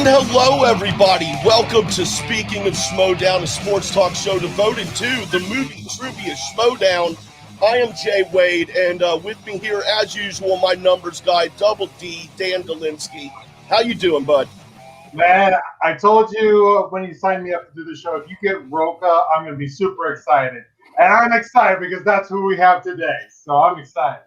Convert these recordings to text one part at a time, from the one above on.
Hello, everybody. Welcome to Speaking of Schmoedown, a sports talk show devoted to the movie trivia Schmoedown. I am Jay Wade, and with me here, as usual, my numbers guy, Double D, Dan Dolinsky. How you doing, bud? Man, I told you when you signed me up to do the show, if you get Rocha, I'm going to be super excited. And I'm excited because that's who we have today. So I'm excited.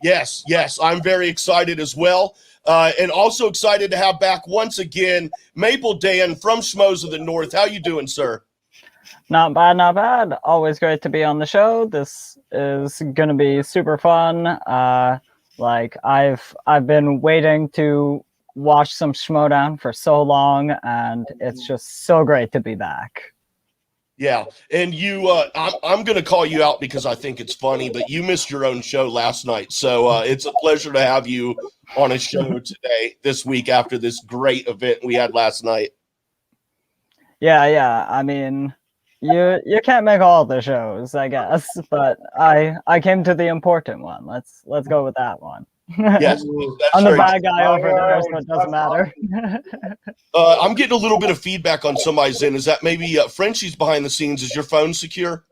Yes, I'm very excited as well. And also excited to have back once again Maple Dan from Schmoes of the North. How you doing, sir? Not bad. Always great to be on the show. This is gonna be super fun. I've been waiting to watch some Schmoedown for so long, and it's just so great to be back. Yeah, and you, I'm going to call you out because I think it's funny, but you missed your own show last night, so it's a pleasure to have you on a show today, this week, after this great event we had last night. Yeah. I mean, you can't make all the shows, I guess, but I came to the important one. Let's go with that one. Yes, I'm the bad guy over there, so it doesn't matter. I'm getting a little bit of feedback on somebody's end. Is that maybe Frenchie's behind the scenes? Is your phone secure?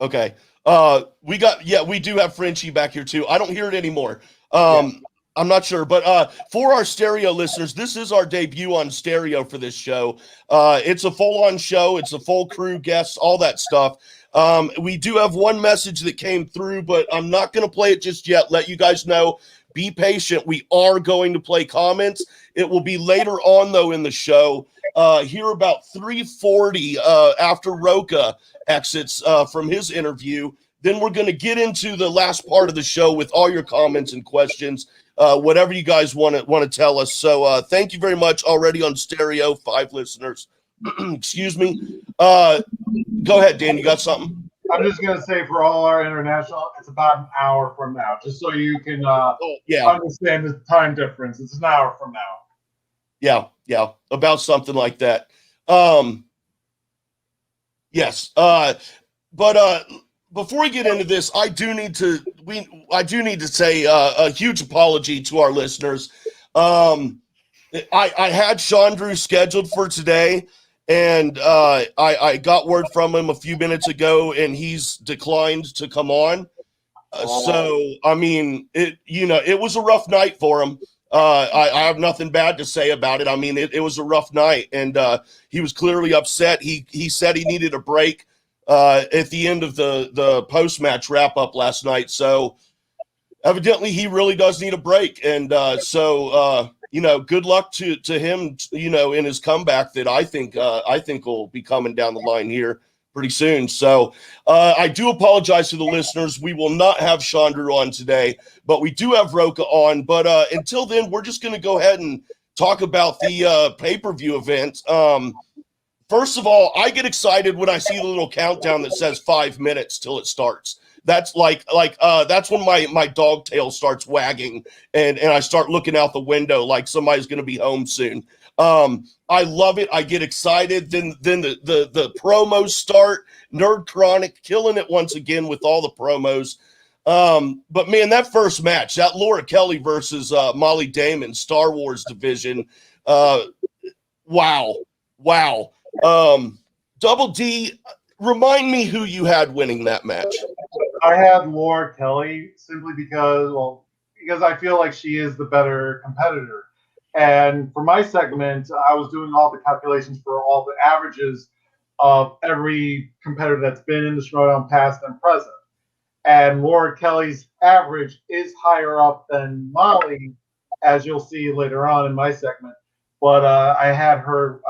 Okay. We do have Frenchie back here too. I don't hear it anymore. I'm not sure, but for our stereo listeners, this is our debut on stereo for this show. It's a full-on show. It's a full crew, guests, all that stuff. We do have one message that came through, but I'm not going to play it just yet. Let you guys know. Be patient. We are going to play comments. It will be later on, though, in the show. Here about 3:40 after Rocha exits from his interview. Then we're going to get into the last part of the show with all your comments and questions, whatever you guys want to tell us. So thank you very much already on stereo, 5 listeners. Excuse me. Go ahead, Dan. You got something? I'm just going to say for all our international, it's about an hour from now, just so you can understand the time difference. It's an hour from now. Yeah, about something like that. Yes. But before we get into this, I do need to say a huge apology to our listeners. I had Chandru scheduled for today, and I got word from him a few minutes ago, and he's declined to come on. So I mean, it was a rough night for him. I have nothing bad to say about it. I mean, it was a rough night, and he was clearly upset. He said he needed a break at the end of the post-match wrap-up last night. So evidently he really does need a break. And good luck to him, in his comeback that I think will be coming down the line here pretty soon. So I do apologize to the listeners. We will not have Chandru on today, but we do have Rocha on. But until then, we're just going to go ahead and talk about the pay-per-view event. First of all, I get excited when I see the little countdown that says 5 minutes till it starts. That's that's when my dog tail starts wagging and I start looking out the window like somebody's going to be home soon. I love it. I get excited. Then the promos start. Nerd Chronic killing it once again with all the promos. But man, that first match, that Laura Kelly versus Molly Damon Star Wars division. Wow. Double D, remind me who you had winning that match. I had Laura Kelly simply because I feel like she is the better competitor. And for my segment, I was doing all the calculations for all the averages of every competitor that's been in the Schmoedown past and present. And Laura Kelly's average is higher up than Molly, as you'll see later on in my segment. But I had her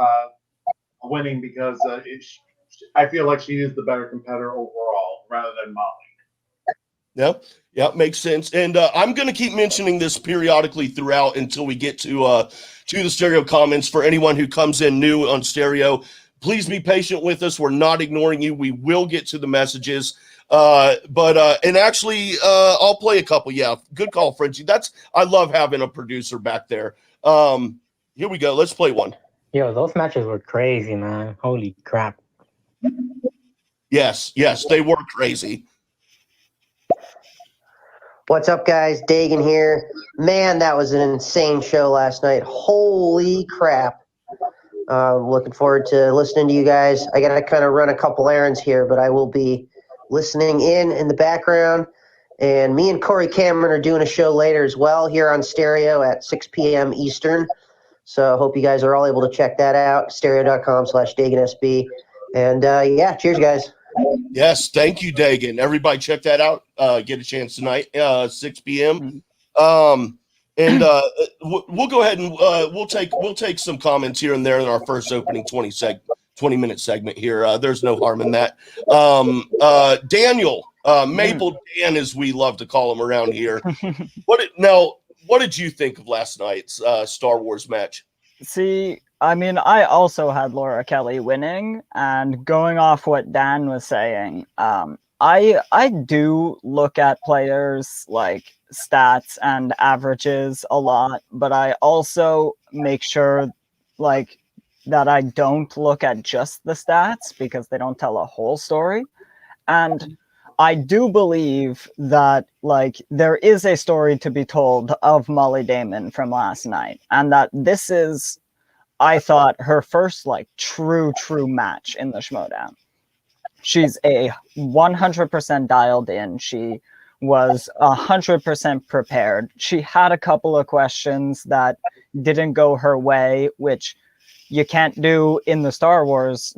winning because I feel like she is the better competitor overall rather than Molly. Yep, makes sense. And I'm going to keep mentioning this periodically throughout until we get to the stereo comments. For anyone who comes in new on stereo, please be patient with us. We're not ignoring you. We will get to the messages. And actually, I'll play a couple. Yeah, good call, Frenchie. I love having a producer back there. Here we go. Let's play one. Yo, those matches were crazy, man. Holy crap. Yes, they were crazy. What's up, guys? Dagan here. Man, that was an insane show last night. Holy crap. Looking forward to listening to you guys. I got to kind of run a couple errands here, but I will be listening in the background. And me and Corey Cameron are doing a show later as well here on Stereo at 6 p.m. Eastern. So I hope you guys are all able to check that out, stereo.com/DaganSB. And yeah, cheers, guys. Yes, thank you, Dagan. Everybody check that out. Get a chance tonight, 6 p.m. And we'll go ahead and we'll take some comments here and there in our first opening 20-minute segment here. There's no harm in that. Daniel, Maple Dan, as we love to call him around here. What did you think of last night's Star Wars match? See, I mean, I also had Laura Kelly winning, and going off what Dan was saying, I do look at players like stats and averages a lot, but I also make sure like that I don't look at just the stats because they don't tell a whole story. And I do believe that like there is a story to be told of Molly Damon from last night, and that this is, I thought, her first like true match in the Schmoedown. She's a 100% dialed in. She was 100% prepared. She had a couple of questions that didn't go her way, which you can't do in the Star Wars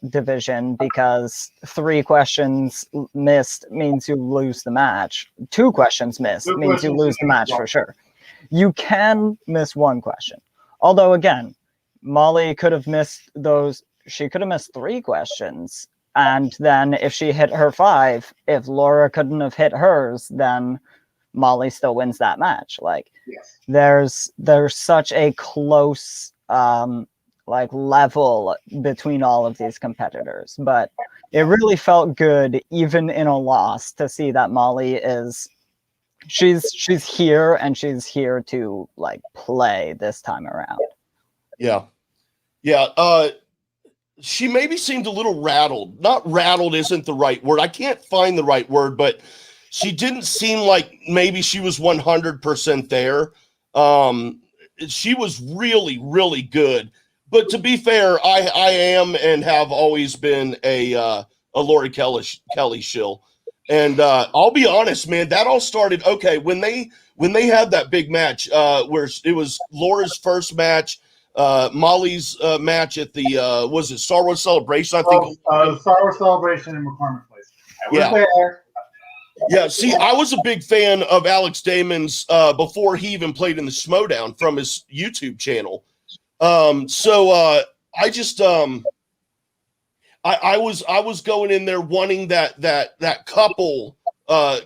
division, because 3 questions missed means you lose the match. 2 questions missed means you lose the match for sure. You can miss 1 question. Although, again, Molly could have missed those. She could have missed 3 questions. And then if she hit her 5, if Laura couldn't have hit hers, then Molly still wins that match. Like, yes. There's such a close like level between all of these competitors, but it really felt good even in a loss to see that Molly is she's here, and she's here to like play this time around. Yeah. She maybe seemed a little rattled. Not rattled isn't the right word. I can't find the right word, but she didn't seem like maybe she was 100% there. She was really good. But to be fair, I am and have always been a Laura Kelly shill. And I'll be honest, man, that all started when they had that big match where it was Laura's first match, Molly's match at the was it Star Wars Celebration? I think Star Wars Celebration in McCormick Place. I was there. Yeah, see, I was a big fan of Alex Damon's before he even played in the Schmoedown from his YouTube channel. So I just I was going in there wanting that couple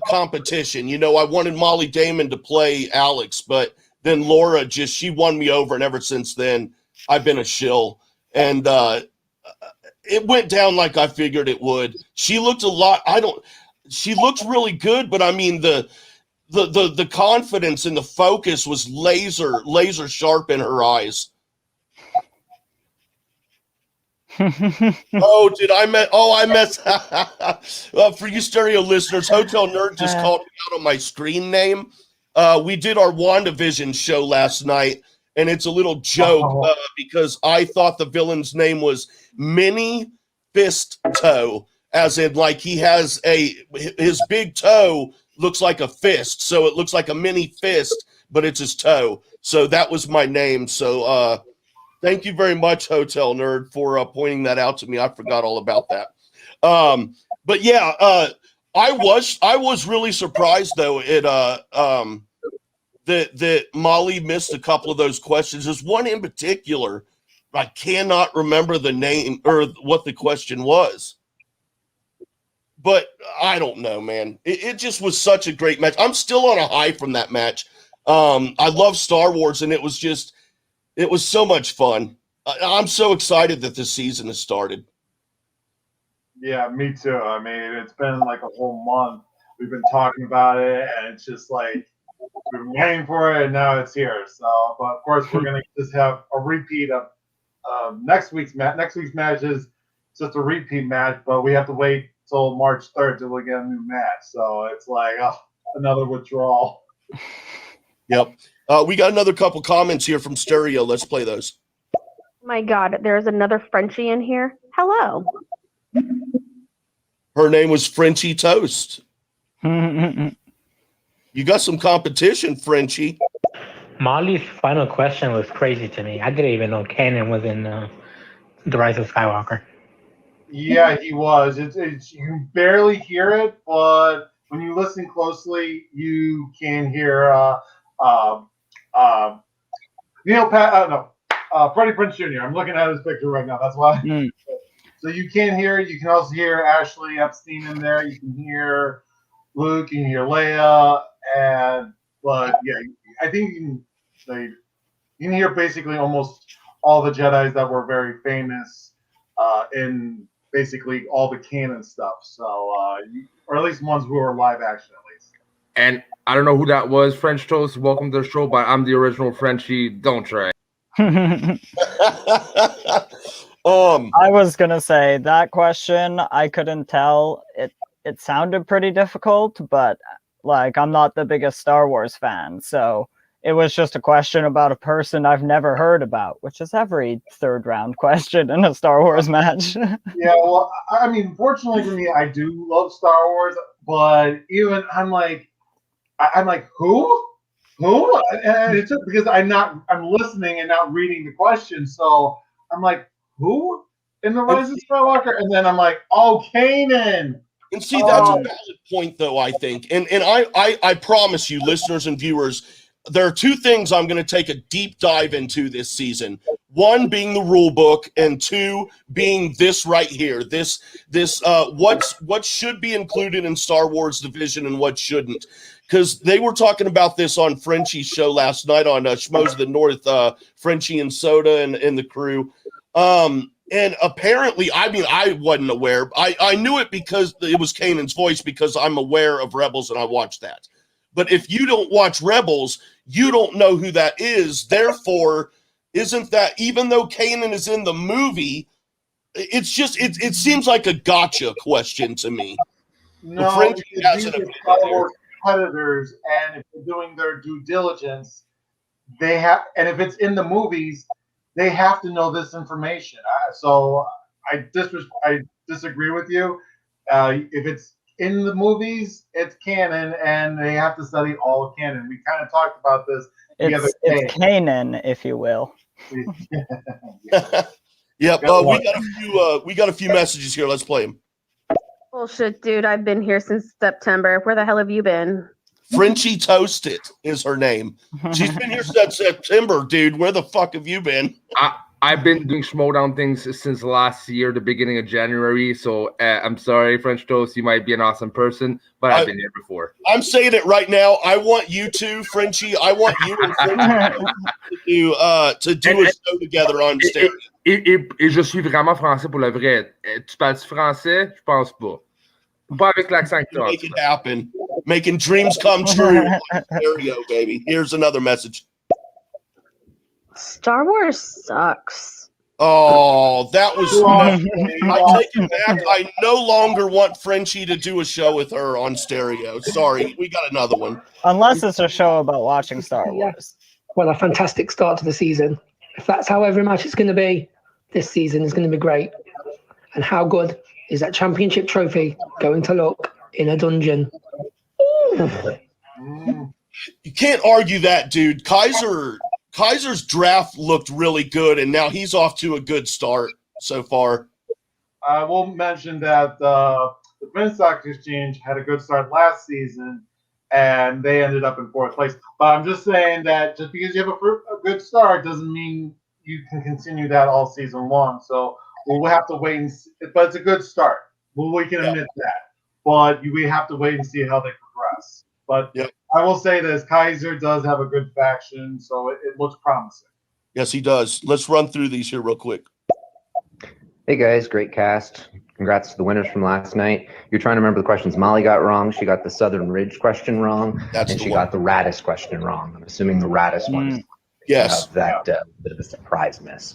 competition. You know, I wanted Molly Damon to play Alex, but then Laura she won me over, and ever since then I've been a shill. And it went down like I figured it would. She looked she looked really good, but I mean the confidence and the focus was laser sharp in her eyes. I messed for you stereo listeners, Hotel Nerd just called me out on my screen name. We did our WandaVision show last night, and it's a little joke because I thought the villain's name was Mini Fist Toe, as in like he has his big toe looks like a fist, so it looks like a mini fist, but it's his toe. So that was my name. So thank you very much, Hotel Nerd, for pointing that out to me. I forgot all about that. But yeah, I was really surprised though that Molly missed a couple of those questions. There's one in particular I cannot remember the name or what the question was. But I don't know, man. It just was such a great match. I'm still on a high from that match. I love Star Wars, and it was so much fun. I'm so excited that this season has started. Yeah, me too. I mean, it's been like a whole month. We've been talking about it, and it's just like we've been waiting for it, and now it's here. So, but of course, we're gonna just have a repeat of next week's match. Next week's match is just a repeat match, but we have to wait till March 3rd till we get a new match. So it's like another withdrawal. Yep. We got another couple comments here from Stereo. Let's play those. My God, there's another Frenchie in here. Hello. Her name was Frenchie Toast. Mm. You got some competition, Frenchie. Molly's final question was crazy to me. I didn't even know Kanan was in The Rise of Skywalker. Yeah, he was. It's you can barely hear it, but when you listen closely, you can hear Freddie Prinze Jr. I'm looking at his picture right now. That's why. Mm. So you can hear it. You can also hear Ashley Epstein in there. You can hear Luke. You can hear Leia. But yeah, I think you can hear basically almost all the Jedis that were very famous in basically all the canon stuff. So, or at least ones who are live action, at least. And I don't know who that was, French Toast. Welcome to the show, but I'm the original Frenchie. Don't try. I was gonna say that question. I couldn't tell. It sounded pretty difficult, but like I'm not the biggest Star Wars fan, so it was just a question about a person I've never heard about, which is every third round question in a Star Wars match. Yeah, well, I mean, fortunately for me, I do love Star Wars, but even I'm like, who? And it's just because I'm listening and not reading the question, so I'm like, who in the Rise of Skywalker? And then I'm like, oh, Kanan. And see, that's a valid point, though, I think. And I promise you, listeners and viewers, there are two things I'm going to take a deep dive into this season. One being the rule book, and two being this right here. This what should be included in Star Wars Division and what shouldn't. Because they were talking about this on Frenchie's show last night on Schmoes of the North, Frenchie and Soda and the crew. And apparently, I mean, I wasn't aware. I knew it because it was Kanan's voice because I'm aware of Rebels and I watched that. But if you don't watch Rebels, you don't know who that is. Therefore, isn't that, even though Kanan is in the movie, it's just, it seems like a gotcha question to me. No, these are Star Wars competitors, and if they're doing their due diligence, they have, and if it's in the movies, they have to know this information. So I disagree with you. If it's in the movies, it's canon, and they have to study all of canon. We kind of talked about this the other day. It's Kanan, if you will. Yep. We got a few messages here. Let's play them. Bullshit, dude. I've been here since September. Where the hell have you been? Frenchie Toasted is her name. She's been here since September, dude. Where the fuck have you been? I've been doing Schmoedown things since last year, the beginning of January. So I'm sorry, French Toast. You might be an awesome person, but I've been here before. I'm saying it right now. I want you two, Frenchie. I want you and Frenchie to do a show together on stage. Et je suis vraiment français pour le vrai. Tu parles français? Je pense pas. Pas avec l'accent que tu as. Make it happen. Making dreams come true. There you go, baby. Here's another message. Star Wars sucks. Oh, that was. I take it back. I no longer want Frenchie to do a show with her on stereo. Sorry, we got another one. Unless it's a show about watching Star Wars. Well, a fantastic start to the season. If that's how every match is going to be, this season is going to be great. And how good is that championship trophy going to look in a dungeon? You can't argue that, dude. Kaiser's draft looked really good, and now he's off to a good start so far. I will mention that the Men's Stock Exchange had a good start last season, and they ended up in fourth place. But I'm just saying that just because you have a good start doesn't mean you can continue that all season long. So we'll have to wait and see. But it's a good start. We can admit that. But we have to wait and see how they progress. But I will say this, Kaiser does have a good faction, so it looks promising. Yes, he does. Let's run through these here real quick. Hey guys, great cast. Congrats to the winners from last night. You're trying to remember the questions Molly got wrong. She got the Southern Ridge question wrong, and she got the Radis question wrong. I'm assuming the Radis one is that bit of a surprise miss.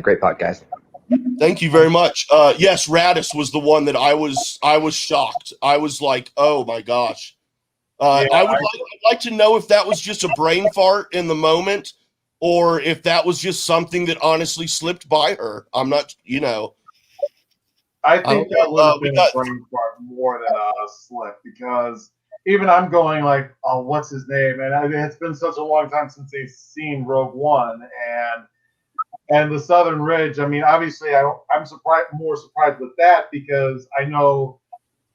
Great pod, guys. Thank you very much. Yes, Radis was the one that I was shocked. I was like, oh my gosh. I'd like to know if that was just a brain fart in the moment, or if that was just something that honestly slipped by her. I'm not, I think that would have been a brain fart more than a slip, because even I'm going like, oh, what's his name? And it's been such a long time since they've seen Rogue One and the Southern Ridge. I mean, obviously, I'm more surprised with that because I know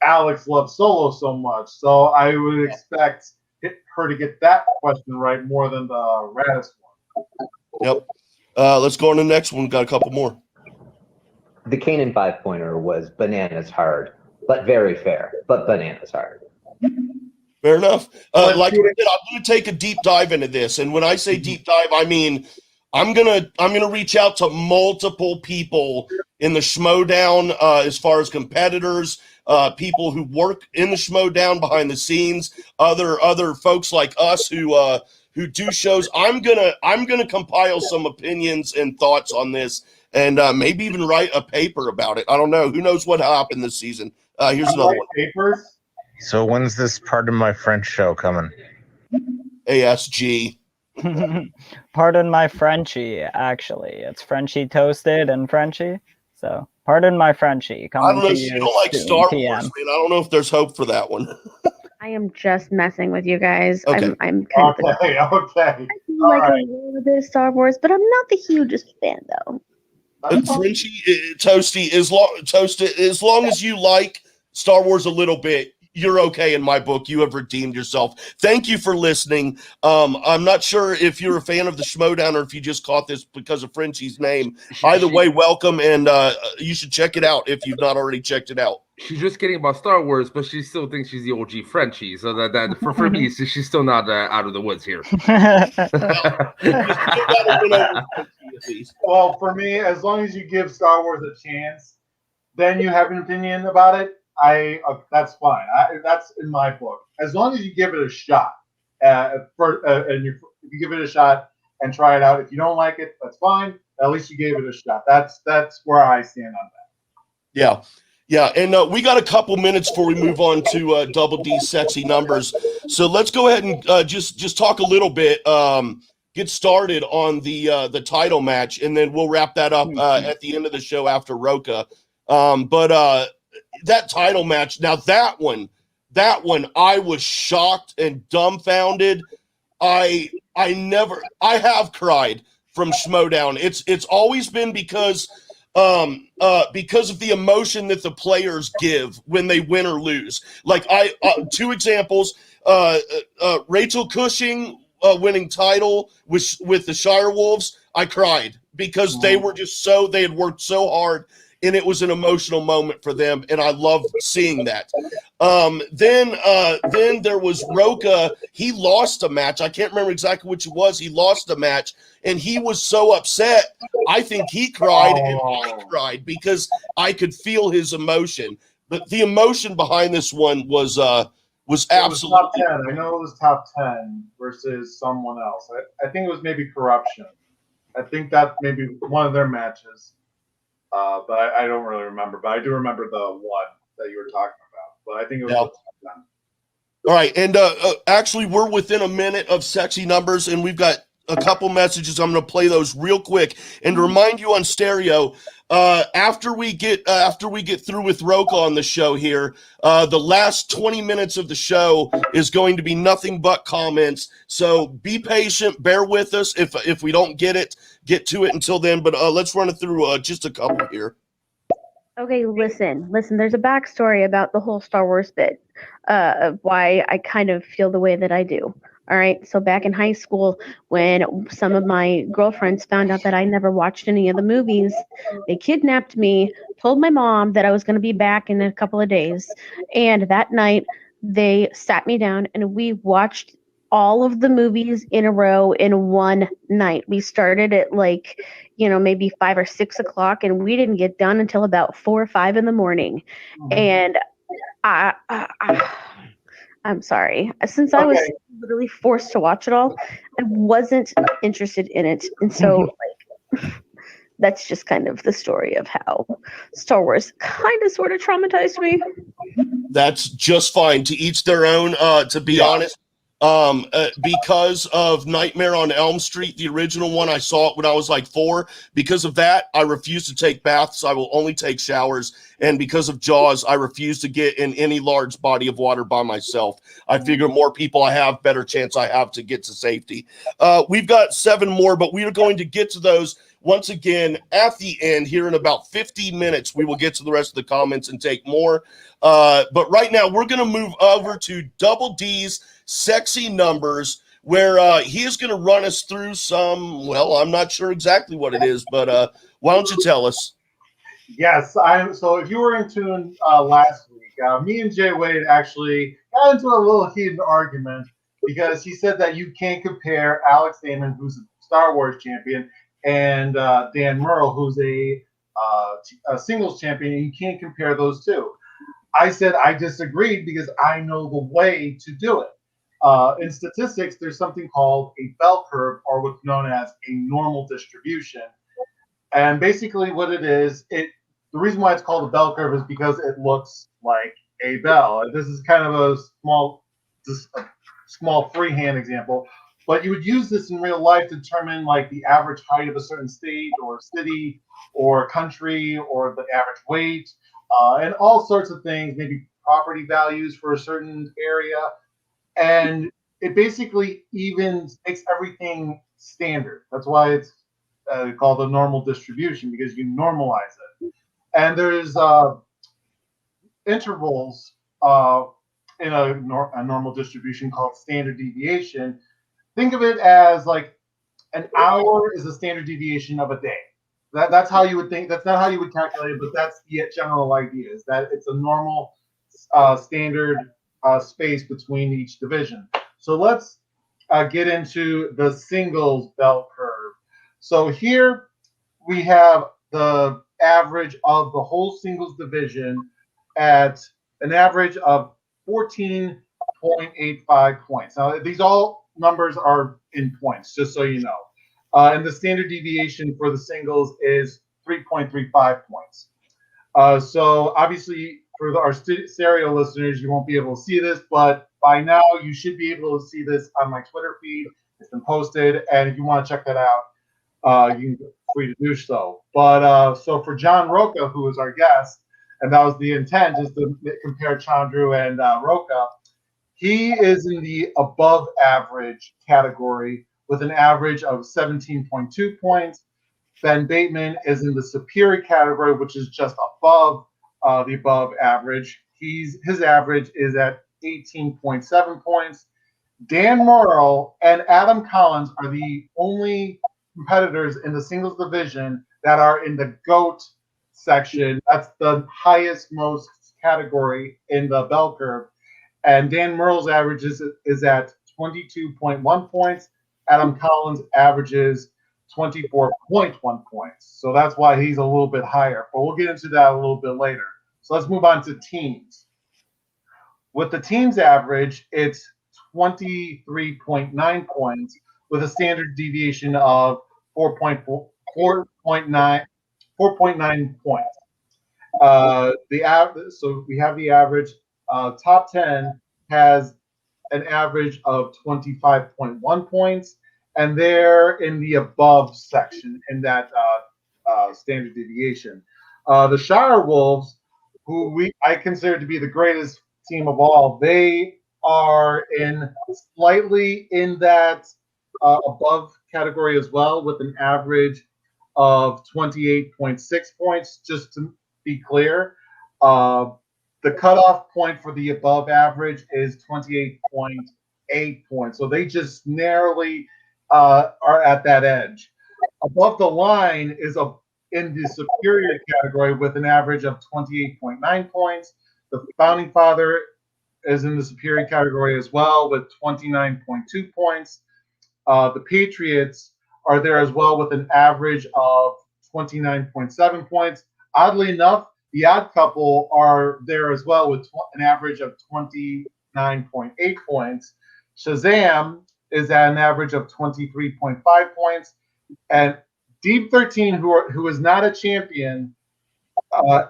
Alex loves Solo so much. So I would expect her to get that question right more than the Radis one. Yep. Let's go on to the next one. Got a couple more. The Kanan 5-pointer was bananas hard, but very fair, but bananas hard. Fair enough. Like I said, I'm going to take a deep dive into this, and when I say deep dive, I mean I'm gonna reach out to multiple people in the Schmoedown, as far as competitors, people who work in the Schmoedown behind the scenes, other folks like us who do shows. I'm gonna compile some opinions and thoughts on this, and maybe even write a paper about it. I don't know. Who knows what happened this season? Here's another one. Papers. So when's this Pardon My French show coming? ASG. Pardon my Frenchie, actually. It's Frenchie Toasted and Frenchie. So, pardon my Frenchie. I don't know if you don't like Star Wars, man. I don't know if there's hope for that one. I am just messing with you guys. Okay. I'm kind of okay. I feel like a little bit of Star Wars, but I'm not the hugest fan, though. Frenchie, Toasty, as long as you like Star Wars a little bit, you're okay in my book. You have redeemed yourself. Thank you for listening. I'm not sure if you're a fan of the Schmoedown or if you just caught this because of Frenchie's name. Either way, welcome, and you should check it out if you've not already checked it out. She's just kidding about Star Wars, but she still thinks she's the OG Frenchie. So that for me, she's still not out of the woods here. Well, for me, as long as you give Star Wars a chance, then you have an opinion about it. That's fine. That's in my book. As long as you give it a shot, and if you give it a shot and try it out. If you don't like it, that's fine. At least you gave it a shot. That's where I stand on that. Yeah, and we got a couple minutes before we move on to Double D sexy numbers. So let's go ahead and just talk a little bit. Get started on the title match, and then we'll wrap that up at the end of the show after Rocha. But that title match, now that one, I was shocked and dumbfounded. I have cried from Schmoedown. It's always been because of the emotion that the players give when they win or lose. Like two examples, Rachel Cushing winning title with the Shire Wolves. I cried because they had worked so hard, and it was an emotional moment for them, and I loved seeing that. Then there was Rocha. He lost a match. I can't remember exactly which it was. He lost a match, and he was so upset. I think he cried, and I cried because I could feel his emotion. But the emotion behind this one was absolutely top 10. I know it was top 10 versus someone else. I think it was maybe Corruption. I think that maybe one of their matches. But I don't really remember. But I do remember the one that you were talking about. But I think it was top 10. All right, and actually, we're within a minute of sexy numbers, and we've got a couple messages. I'm going to play those real quick, and to remind you on stereo, after we get through with Rocha on the show here, the last 20 minutes of the show is going to be nothing but comments. So be patient, bear with us if we don't get to it until then. But let's run it through just a couple here. Okay, listen. There's a backstory about the whole Star Wars bit of why I kind of feel the way that I do. All right. So back in high school, when some of my girlfriends found out that I never watched any of the movies, they kidnapped me, told my mom that I was going to be back in a couple of days. And that night, they sat me down and we watched all of the movies in a row in one night. We started at like, maybe 5 or 6 o'clock, and we didn't get done until about 4 or 5 in the morning. And I'm sorry. Since I was Okay. literally forced to watch it all, I wasn't interested in it. And so, that's just kind of the story of how Star Wars kind of sort of traumatized me. That's just fine. To each their own, to be honest. Because of Nightmare on Elm Street, the original one, I saw it when I was like 4. Because of that, I refuse to take baths. I will only take showers. And because of Jaws, I refuse to get in any large body of water by myself. I figure more people I have, better chance I have to get to safety. We've got 7 more, but we are going to get to those once again at the end here in about 50 minutes. We will get to the rest of the comments and take more. But right now, we're going to move over to Double D's Sexy Numbers, where he is going to run us through some, well, I'm not sure exactly what it is, but why don't you tell us? Yes, so if you were in tune last week, me and Jay Wade actually got into a little heated argument because he said that you can't compare Alex Damon, who's a Star Wars champion, and Dan Murrell, who's a singles champion, and you can't compare those two. I said I disagreed because I know the way to do it. In statistics, there's something called a bell curve, or what's known as a normal distribution. And basically what it is, the reason why it's called a bell curve is because it looks like a bell. This is kind of a small freehand example, but you would use this in real life to determine like the average height of a certain state or city or country or the average weight and all sorts of things, maybe property values for a certain area. And it basically even makes everything standard. That's why it's called a normal distribution, because you normalize it. And there's intervals in a normal distribution called standard deviation. Think of it as like an hour is a standard deviation of a day. That's how you would think. That's not how you would calculate it, but that's the general idea, is that it's a normal standard space between each division. So let's get into the singles bell curve. So here we have the average of the whole singles division at an average of 14.85 points. Now, these all numbers are in points, just so you know. And the standard deviation for the singles is 3.35 points. So obviously, for our stereo listeners, you won't be able to see this, but by now you should be able to see this on my Twitter feed. It's been posted, and if you want to check that out, you can free to do so. But so for John Rocha, who is our guest, and that was the intent, is to compare Chandru and Rocha. He is in the above average category with an average of 17.2 points. Ben Bateman is in the superior category, which is just above the above average. His average is at 18.7 points. Dan Murrell and Adam Collins are the only competitors in the singles division that are in the GOAT section. That's the highest most category in the bell curve. And Dan Murrell's average is at 22.1 points. Adam Collins averages 24.1 points. So that's why he's a little bit higher. But we'll get into that a little bit later. So let's move on to teams. With the teams average, it's 23.9 points with a standard deviation of 4.9 points. So we have the average. Top 10 has an average of 25.1 points, and they're in the above section in that standard deviation. The Shire Wolves, who I consider to be the greatest team of all, they are slightly in that above category as well, with an average of 28.6 points. Just to be clear, the cutoff point for the above average is 28.8 8 points. So they just narrowly are at that edge. Above the line is in the superior category with an average of 28.9 points. The founding father is in the superior category as well with 29.2 points. The Patriots are there as well with an average of 29.7 points. Oddly enough, the Odd Couple are there as well with an average of 29.8 points. Shazam is at an average of 23.5 points. And Deep 13, who is not a champion,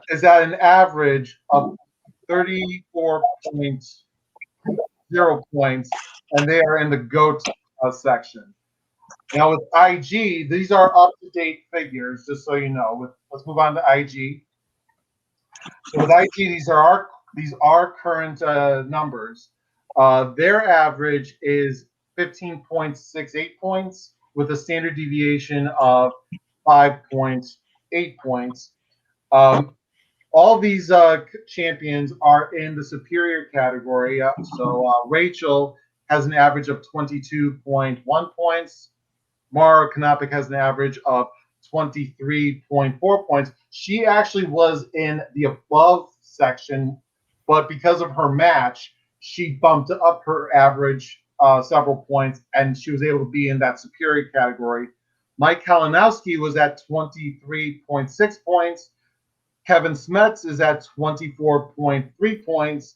is at an average of 34.0 points, and they are in the GOAT section. Now with IG, these are up-to-date figures, just so you know. Let's move on to IG. So with IG, these are current numbers. Their average is 15.68 points with a standard deviation of 5.8 points. All these champions are in the superior category. So Rachel has an average of 22.1 points. Mara Kanopik has an average of 23.4 points. She actually was in the above section, but because of her match, she bumped up her average several points, and she was able to be in that superior category. Mike Kalinowski was at 23.6 points. Kevin Smets is at 24.3 points.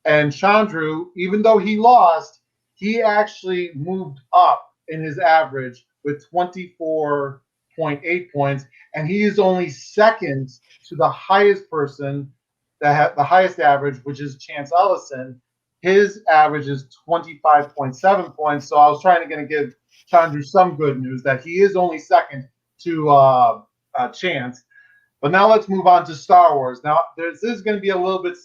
And Chandru, even though he lost, he actually moved up in his average with 24.8 points. And he is only second to the highest person that had the highest average, which is Chance Ellison. His average is 25.7 points. So I was trying to give Chandru some good news that he is only second to Chance. But now let's move on to Star Wars. Now, this is going to be a little bit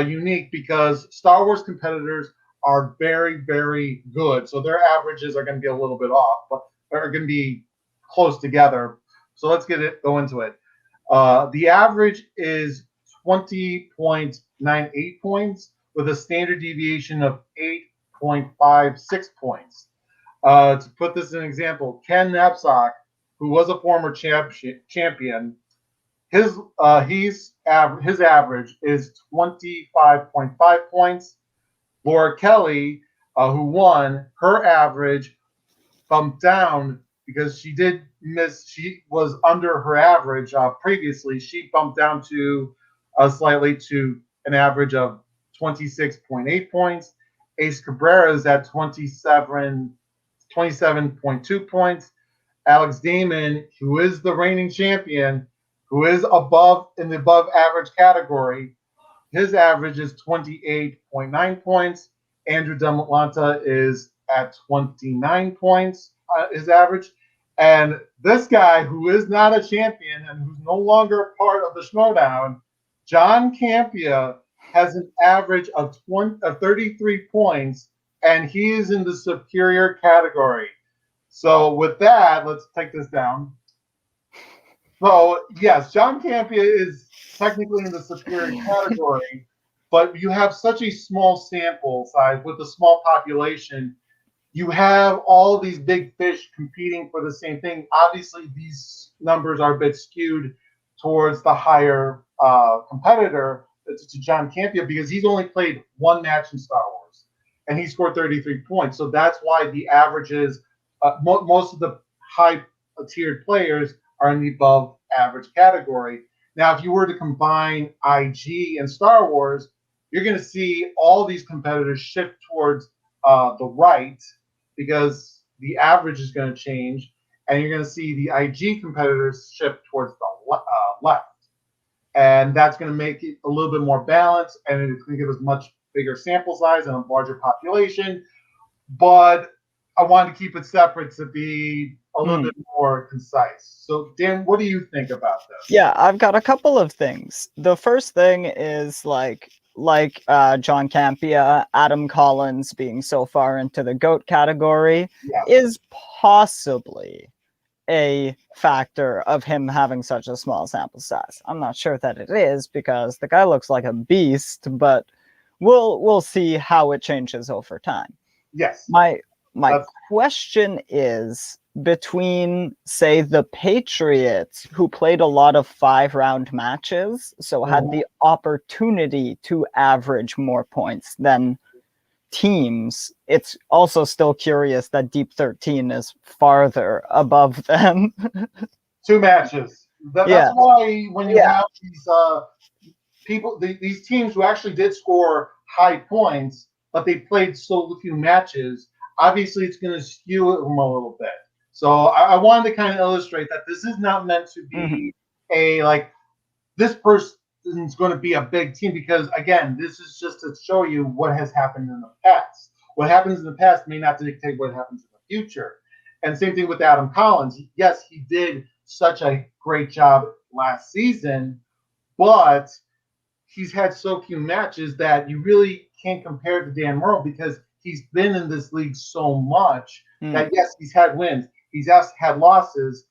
unique because Star Wars competitors are very, very good. So their averages are going to be a little bit off, but they're going to be close together. So let's go into it. The average is 20.98 points with a standard deviation of 8.56 points. To put this in an example, Ken Napzok, who was a former champion, his average is 25.5 points. Laura Kelly, who won, her average bumped down because she did miss. She was under her average previously. She bumped down to slightly to an average of 26.8 points. Ace Cabrera is at 27.2 points. Alex Damon, who is the reigning champion, who is in the above average category, his average is 28.9 points. Andrew Demalanta is at 29 points, his average. And this guy, who is not a champion and who's no longer a part of the Schmoedown, John Campia, has an average of 33 points, and he is in the superior category. So with that, let's take this down. So, yes, John Campia is technically in the superior category, but you have such a small sample size with a small population. You have all these big fish competing for the same thing. Obviously, these numbers are a bit skewed towards the higher competitor, to John Campia, because he's only played one match in Star Wars, and he scored 33 points. So that's why the averages, most of the high-tiered players are in the above average category. Now, if you were to combine IG and Star Wars, you're going to see all these competitors shift towards the right because the average is going to change, and you're going to see the IG competitors shift towards the left. And that's going to make it a little bit more balanced, and it's going to give us much bigger sample size and a larger population. But I wanted to keep it separate to be a little bit more concise. So, Dan, what do you think about this? Yeah, I've got a couple of things. The first thing is like John Campia, Adam Collins being so far into the GOAT category is possibly a factor of him having such a small sample size. I'm not sure that it is because the guy looks like a beast, but we'll see how it changes over time. Yes. My question is, between, say, the Patriots, who played a lot of 5-round matches, so had the opportunity to average more points than teams, it's also still curious that Deep 13 is farther above them. 2 matches. That's why when you have these people, these teams who actually did score high points, but they played so few matches, obviously it's going to skew them a little bit. So I wanted to kind of illustrate that this is not meant to be a, like, this person's going to be a big team, because, again, this is just to show you what has happened in the past. What happens in the past may not dictate what happens in the future. And same thing with Adam Collins. Yes, he did such a great job last season, but he's had so few matches that you really can't compare to Dan Murrell, because he's been in this league so much that, yes, he's had wins, he's had losses,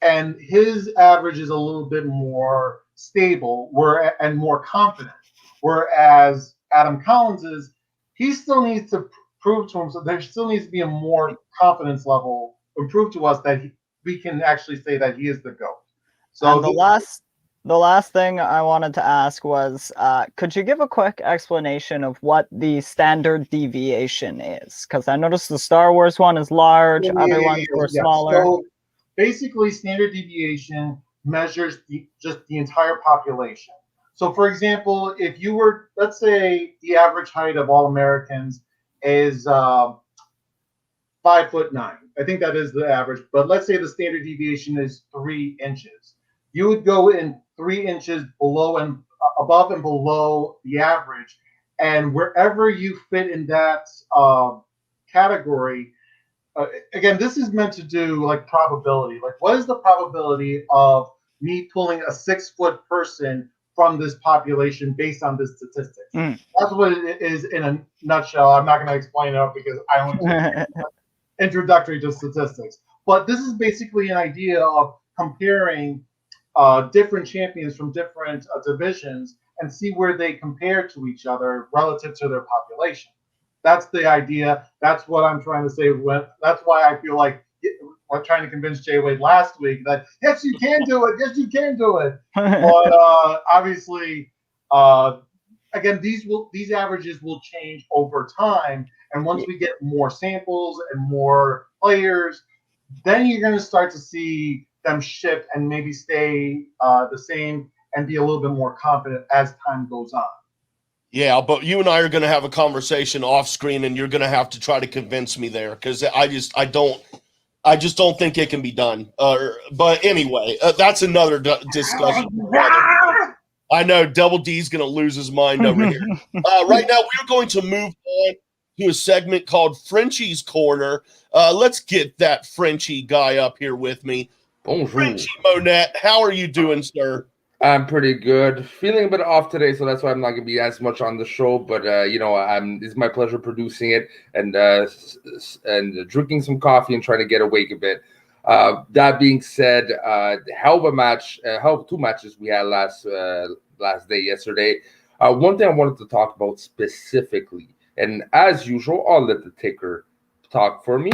and his average is a little bit more stable and more confident. Whereas Adam Collins's, he still needs to prove to himself. There still needs to be a more confidence level and prove to us that we can actually say that he is the GOAT. So the last thing I wanted to ask was, could you give a quick explanation of what the standard deviation is? Because I noticed the Star Wars one is large, other ones were smaller. So basically, standard deviation measures just the entire population. So, for example, if you were, let's say the average height of all Americans is 5'9". I think that is the average. But let's say the standard deviation is 3 inches. You would go in 3 inches below and above and below the average, and wherever you fit in that category. Again, this is meant to do like probability. Like, what is the probability of me pulling a 6-foot person from this population based on this statistics? That's what it is in a nutshell. I'm not going to explain it because I only introductory to statistics. But this is basically an idea of comparing different champions from different divisions and see where they compare to each other relative to their population. That's the idea. That's what I'm trying to say. That's why I feel like I'm trying to convince Jay Wade last week that, yes, you can do it. Yes, you can do it. But obviously, again, these averages will change over time. And once we get more samples and more players, then you're going to start to see them shift and maybe stay the same and be a little bit more confident as time goes on. Yeah, but you and I are going to have a conversation off screen, and you're going to have to try to convince me there, because I just don't think it can be done. But anyway, that's another discussion. I know Double D's going to lose his mind over here. Right now, we're going to move on to a segment called Frenchie's Corner. Let's get that Frenchie guy up here with me. Bonjour. Frenchie Monette, how are you doing, sir? I'm pretty good. Feeling a bit off today, so that's why I'm not going to be as much on the show. But it's my pleasure producing it and drinking some coffee and trying to get awake a bit. That being said, hell of a match, hell of 2 matches we had yesterday. One thing I wanted to talk about specifically, and as usual, I'll let the ticker talk for me.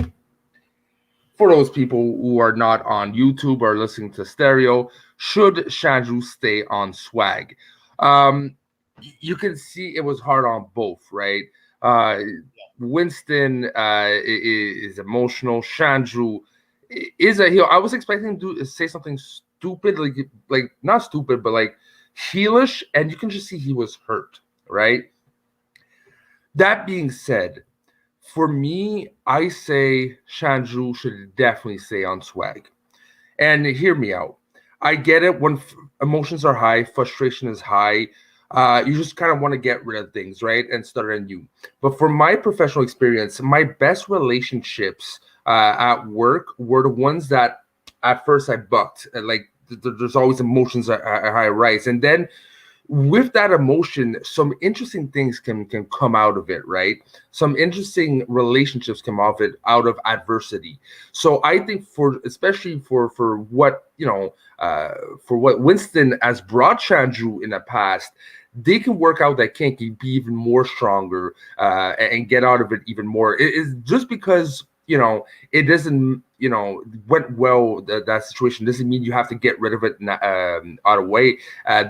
For those people who are not on YouTube or listening to stereo, should Chandru stay on swag? You can see it was hard on both, right? Winston is emotional. Chandru is a heel. I was expecting him to say something stupid, like not stupid, but like heelish, and you can just see he was hurt, right? That being said, for me, I say Chandru should definitely stay on swag. And hear me out. I get it when emotions are high, frustration is high. You just kind of want to get rid of things, right? And start anew. But from my professional experience, my best relationships at work were the ones that at first I bucked. Like there's always emotions at high rise. And then with that emotion, some interesting things can come out of it, right? Some interesting relationships come out of adversity. So I think especially for what for what Winston has brought Chandru in the past, they can work out that kink and be even more stronger and get out of it even more. It is just because it doesn't went well, that situation doesn't mean you have to get rid of it out of the way.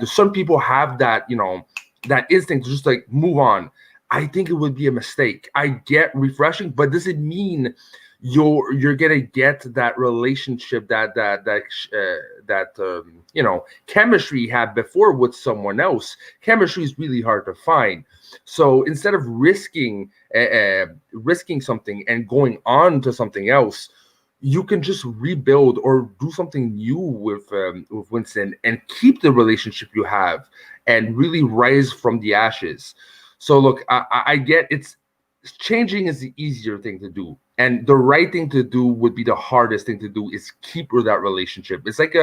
Some people have that that instinct to just like move on. I think it would be a mistake. I get refreshing, but doesn't mean you're gonna get that relationship that chemistry you had before with someone else. Chemistry is really hard to find. So instead of risking something and going on to something else, you can just rebuild or do something new with Winston and keep the relationship you have and really rise from the ashes. So look, I get changing is the easier thing to do, and the right thing to do would be the hardest thing to do is keep that relationship. It's like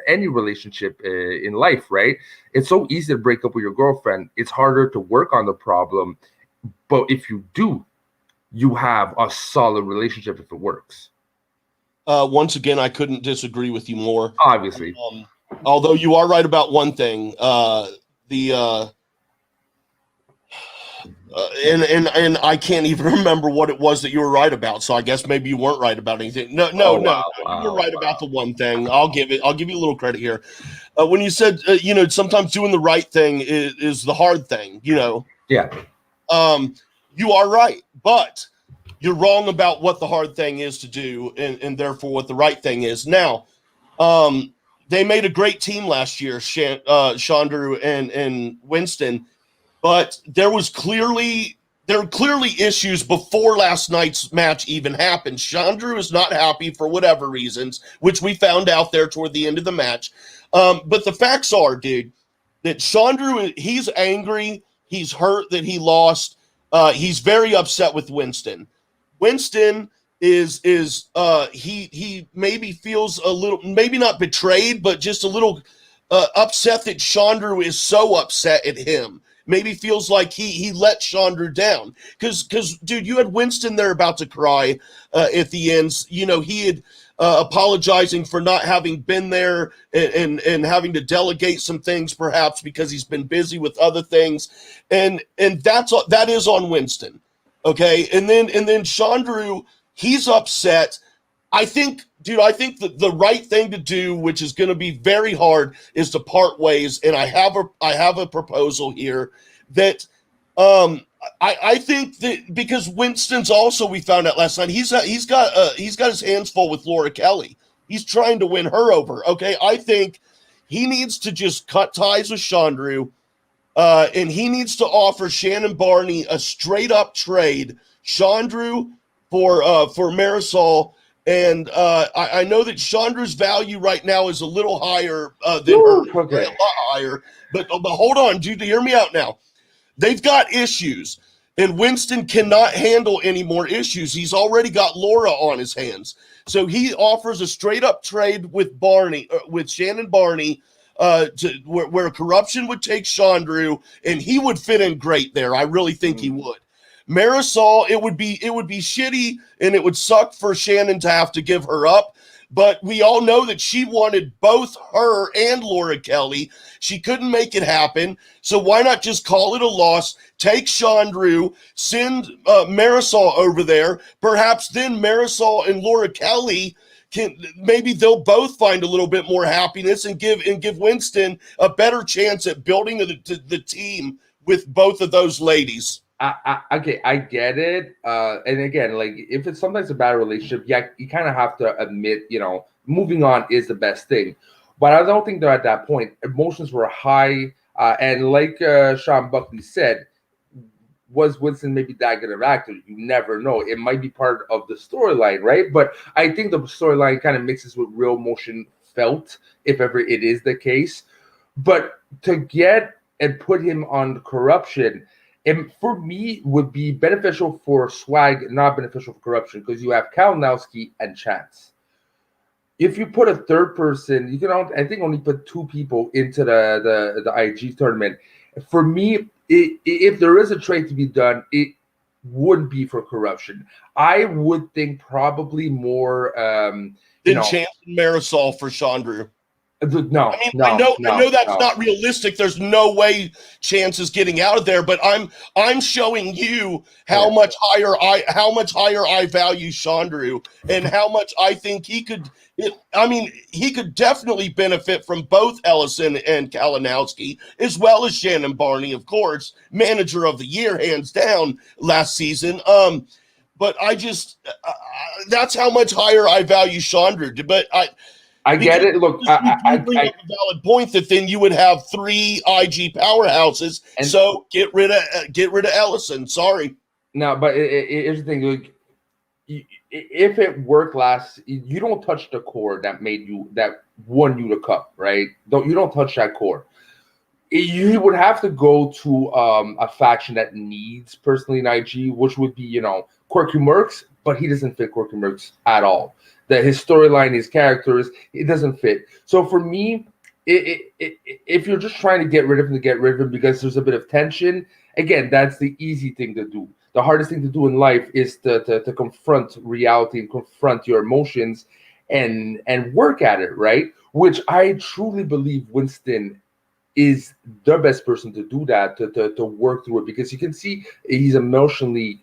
any relationship in life, right? It's so easy to break up with your girlfriend. It's harder to work on the problem, but if you do, you have a solid relationship if it works. Once again, I couldn't disagree with you more. Obviously. Although you are right about one thing, and I can't even remember what it was that you were right about. So I guess maybe you weren't right about anything. No, you were right about the one thing. I'll give you a little credit here. When you said, sometimes doing the right thing is the hard thing. Yeah. You are right, but you're wrong about what the hard thing is to do, and therefore what the right thing is. Now, they made a great team last year, Chandru and Winston, but there were clearly issues before last night's match even happened. Chandru is not happy for whatever reasons, which we found out there toward the end of the match. But the facts are, dude, that Chandru, he's angry, he's hurt that he lost. He's very upset with Winston. Winston is he maybe feels a little, maybe not betrayed, but just a little upset that Chandru is so upset at him. Maybe feels like he let Chandru down. Because dude, you had Winston there about to cry at the end. He had apologizing for not having been there and having to delegate some things perhaps because he's been busy with other things. And that is on Winston. Okay. And then Chandru, he's upset. I think that the right thing to do, which is going to be very hard, is to part ways. And I have a proposal here that I think that because Winston's also, we found out last night, he's got his hands full with Laura Kelly. He's trying to win her over. Okay, I think he needs to just cut ties with Chandru, and he needs to offer Shannon Barney a straight up trade. Chandru for Marisol. And I know that Chandru's value right now is a little higher than her, okay. A lot higher. But hold on, dude, hear me out now. They've got issues, and Winston cannot handle any more issues. He's already got Laura on his hands. So he offers a straight up trade with Shannon Barney, where corruption would take Chandru, and he would fit in great there. I really think he would. Marisol, it would be shitty, and it would suck for Shannon to have to give her up. But we all know that she wanted both her and Laura Kelly. She couldn't make it happen. So why not just call it a loss, take Chandru, send Marisol over there. Perhaps then Marisol and Laura Kelly maybe they'll both find a little bit more happiness and give Winston a better chance at building the team with both of those ladies. Okay, I get it. And again, like if it's sometimes a bad relationship, you kind of have to admit, moving on is the best thing. But I don't think they're at that point. Emotions were high, and like Sean Buckley said, was Winston maybe that good of an actor? You never know. It might be part of the storyline, right? But I think the storyline kind of mixes with real emotion felt, if ever it is the case. But to get and put him on corruption, and for me, would be beneficial for swag, not beneficial for corruption, because you have Kalinowski and Chance. if you put a third person, you can I think only put 2 people into the IG tournament. For me, if there is a trade to be done, it wouldn't be for corruption. I would think probably more than Chance and Marisol for Chandru. No, I mean, no, I know that's not realistic. There's no way Chance is getting out of there, but I'm showing you how much higher I value Chandru and how much I think he could. He could definitely benefit from both Ellison and Kalinowski, as well as Shannon Barney, of course, manager of the year, hands down, last season. But I just that's how much higher I value Chandru. But I get it. Look, I bring up a valid point that then you would have 3 IG powerhouses. And so get rid of Ellison. Sorry. No, but here's the thing. Like, if it worked you don't touch the core that won you the cup, right? You don't touch that core. You would have to go to a faction that needs personally an IG, which would be Quirky Mercs, but he doesn't fit Quirky Mercs at all. His storyline, his characters, it doesn't fit. So for me, if you're just trying to get rid of him because there's a bit of tension, again, that's the easy thing to do. The hardest thing to do in life is to confront reality and confront your emotions and work at it, right? Which I truly believe Winston is the best person to do that, to work through it, because you can see he's emotionally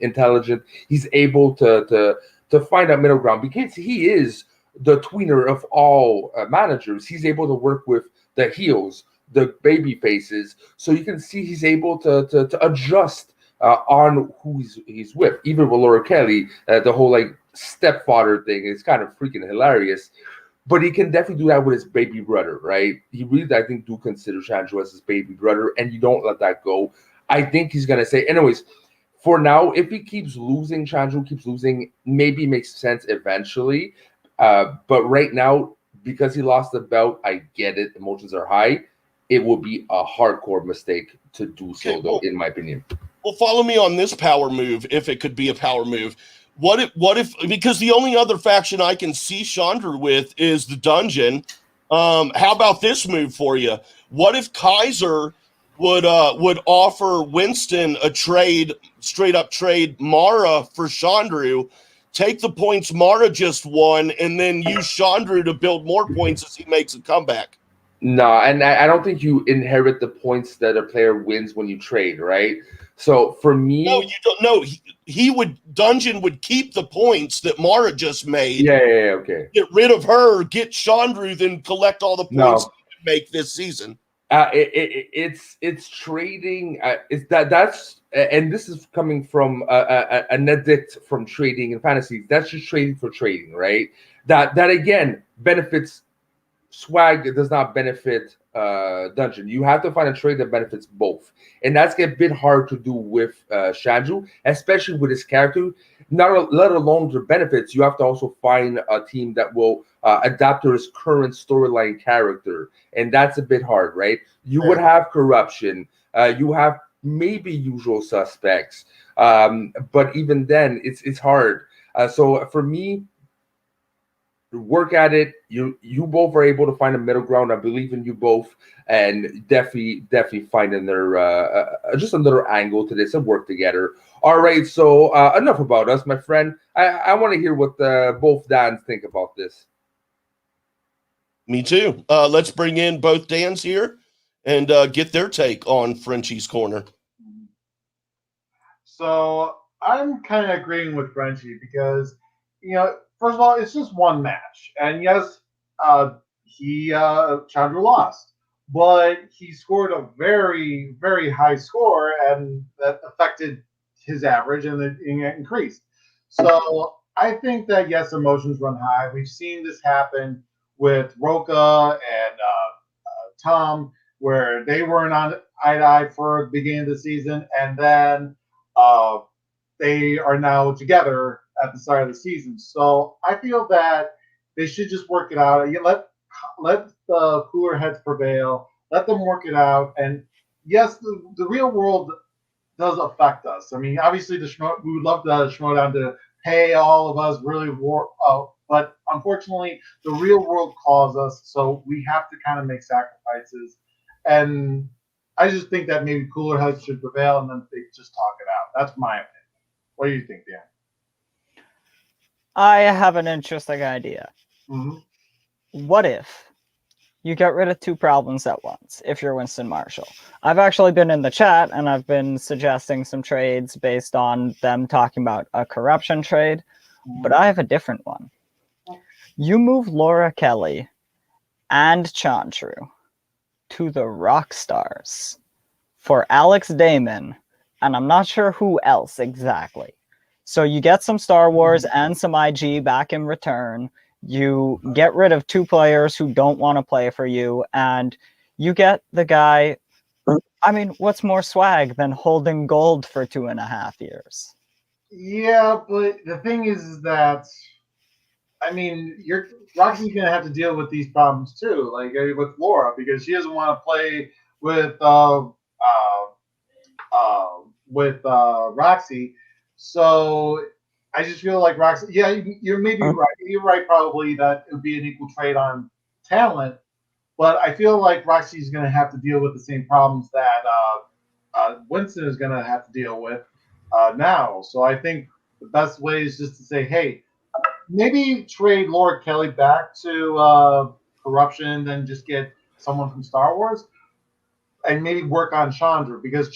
intelligent. He's able to find that middle ground because he is the tweener of all managers. He's able to work with the heels, the baby faces, so you can see he's able to adjust on who he's with. Even with Laura Kelly, the whole stepfather thing is kind of freaking hilarious. But he can definitely do that with his baby brother, right? He really, I think, do consider Chandru as his baby brother, and you don't let that go. I think he's going to say, anyways, for now, if he keeps losing, Chandru keeps losing, maybe it makes sense eventually. But right now, because he lost the belt, I get it. Emotions are high. It will be a hardcore mistake to do so, though, in my opinion. Well, follow me on this power move, if it could be a power move. What if because the only other faction I can see Chandru with is the Dungeon. How about this move for you? What if Kaiser would offer Winston a straight up trade Mara for Chandru, take the points Mara just won, and then use Chandru to build more points as he makes a comeback? No, and I don't think you inherit the points that a player wins when you trade, right? So for me, no, you don't know. Dungeon would keep the points that Mara just made. Yeah, okay. Get rid of her, get Chandru, then collect all the points you could make this season. It's trading. That's and this is coming from an addict from trading and fantasy. That's just trading for trading, right? That again benefits Swag. It does not benefit Dungeon. You have to find a trade that benefits both, and that's a bit hard to do with Chandru, especially with his character. Let alone the benefits, you have to also find a team that will adapt to his current storyline character, and that's a bit hard, right? You would have corruption. You have maybe usual suspects, but even then, it's hard. So for me, work at it. You both are able to find a middle ground. I believe in you both, and definitely find another just another angle to this and work together. All right, so enough about us, my friend. I want to hear what both Dans think about this. Me too. Let's bring in both Dans here and get their take on Frenchie's corner. So I'm kind of agreeing with Frenchie because, first of all, it's just one match. And yes, Chandru lost, but he scored a very, very high score, and that affected his average, and it increased. So I think that, yes, emotions run high. We've seen this happen with Rocha and Tom, where they weren't on eye to eye for the beginning of the season, and then they are now together at the start of the season. So I feel that they should just work it out. Let the cooler heads prevail. Let them work it out. And yes, the real world does affect us. I mean, obviously, we would love the Schmoedown to pay all of us really But unfortunately, the real world calls us, so we have to kind of make sacrifices. And I just think that maybe cooler heads should prevail, and then they just talk it out. That's my opinion. What do you think, Dan? I have an interesting idea. Mm-hmm. What if you get rid of two problems at once if you're Winston Marshall? I've actually been in the chat and I've been suggesting some trades based on them talking about a corruption trade, but I have a different one. You move Laura Kelly and Chandru to the rock stars for Alex Damon, and I'm not sure who else exactly. So you get some Star Wars and some IG back in return. You get rid of two players who don't want to play for you, and you get the guy. I mean, what's more swag than holding gold for 2.5 years? Yeah, but the thing is that, I mean, Roxy's gonna have to deal with these problems too, like with Laura, because she doesn't want to play with Roxy. So I just feel like Roxy. Yeah, you're maybe right. You're right, probably that it would be an equal trade on talent. But I feel like Roxy's going to have to deal with the same problems that Winston is going to have to deal with now. So I think the best way is just to say, hey, maybe trade Laura Kelly back to corruption, then just get someone from Star Wars, and maybe work on Chandru, because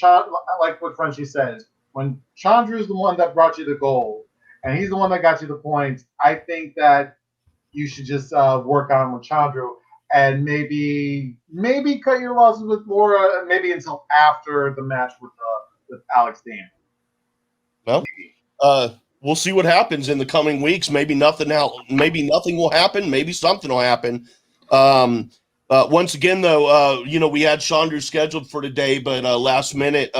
like what Frenchie says, when Chandru is the one that brought you the gold, and he's the one that got you the points, I think that you should just work on with Chandru, and maybe cut your losses with Laura, maybe until after the match with Alex Dan. Well, we'll see what happens in the coming weeks. Maybe nothing will happen. Maybe something will happen. Once again, though, we had Chandru scheduled for today, but last minute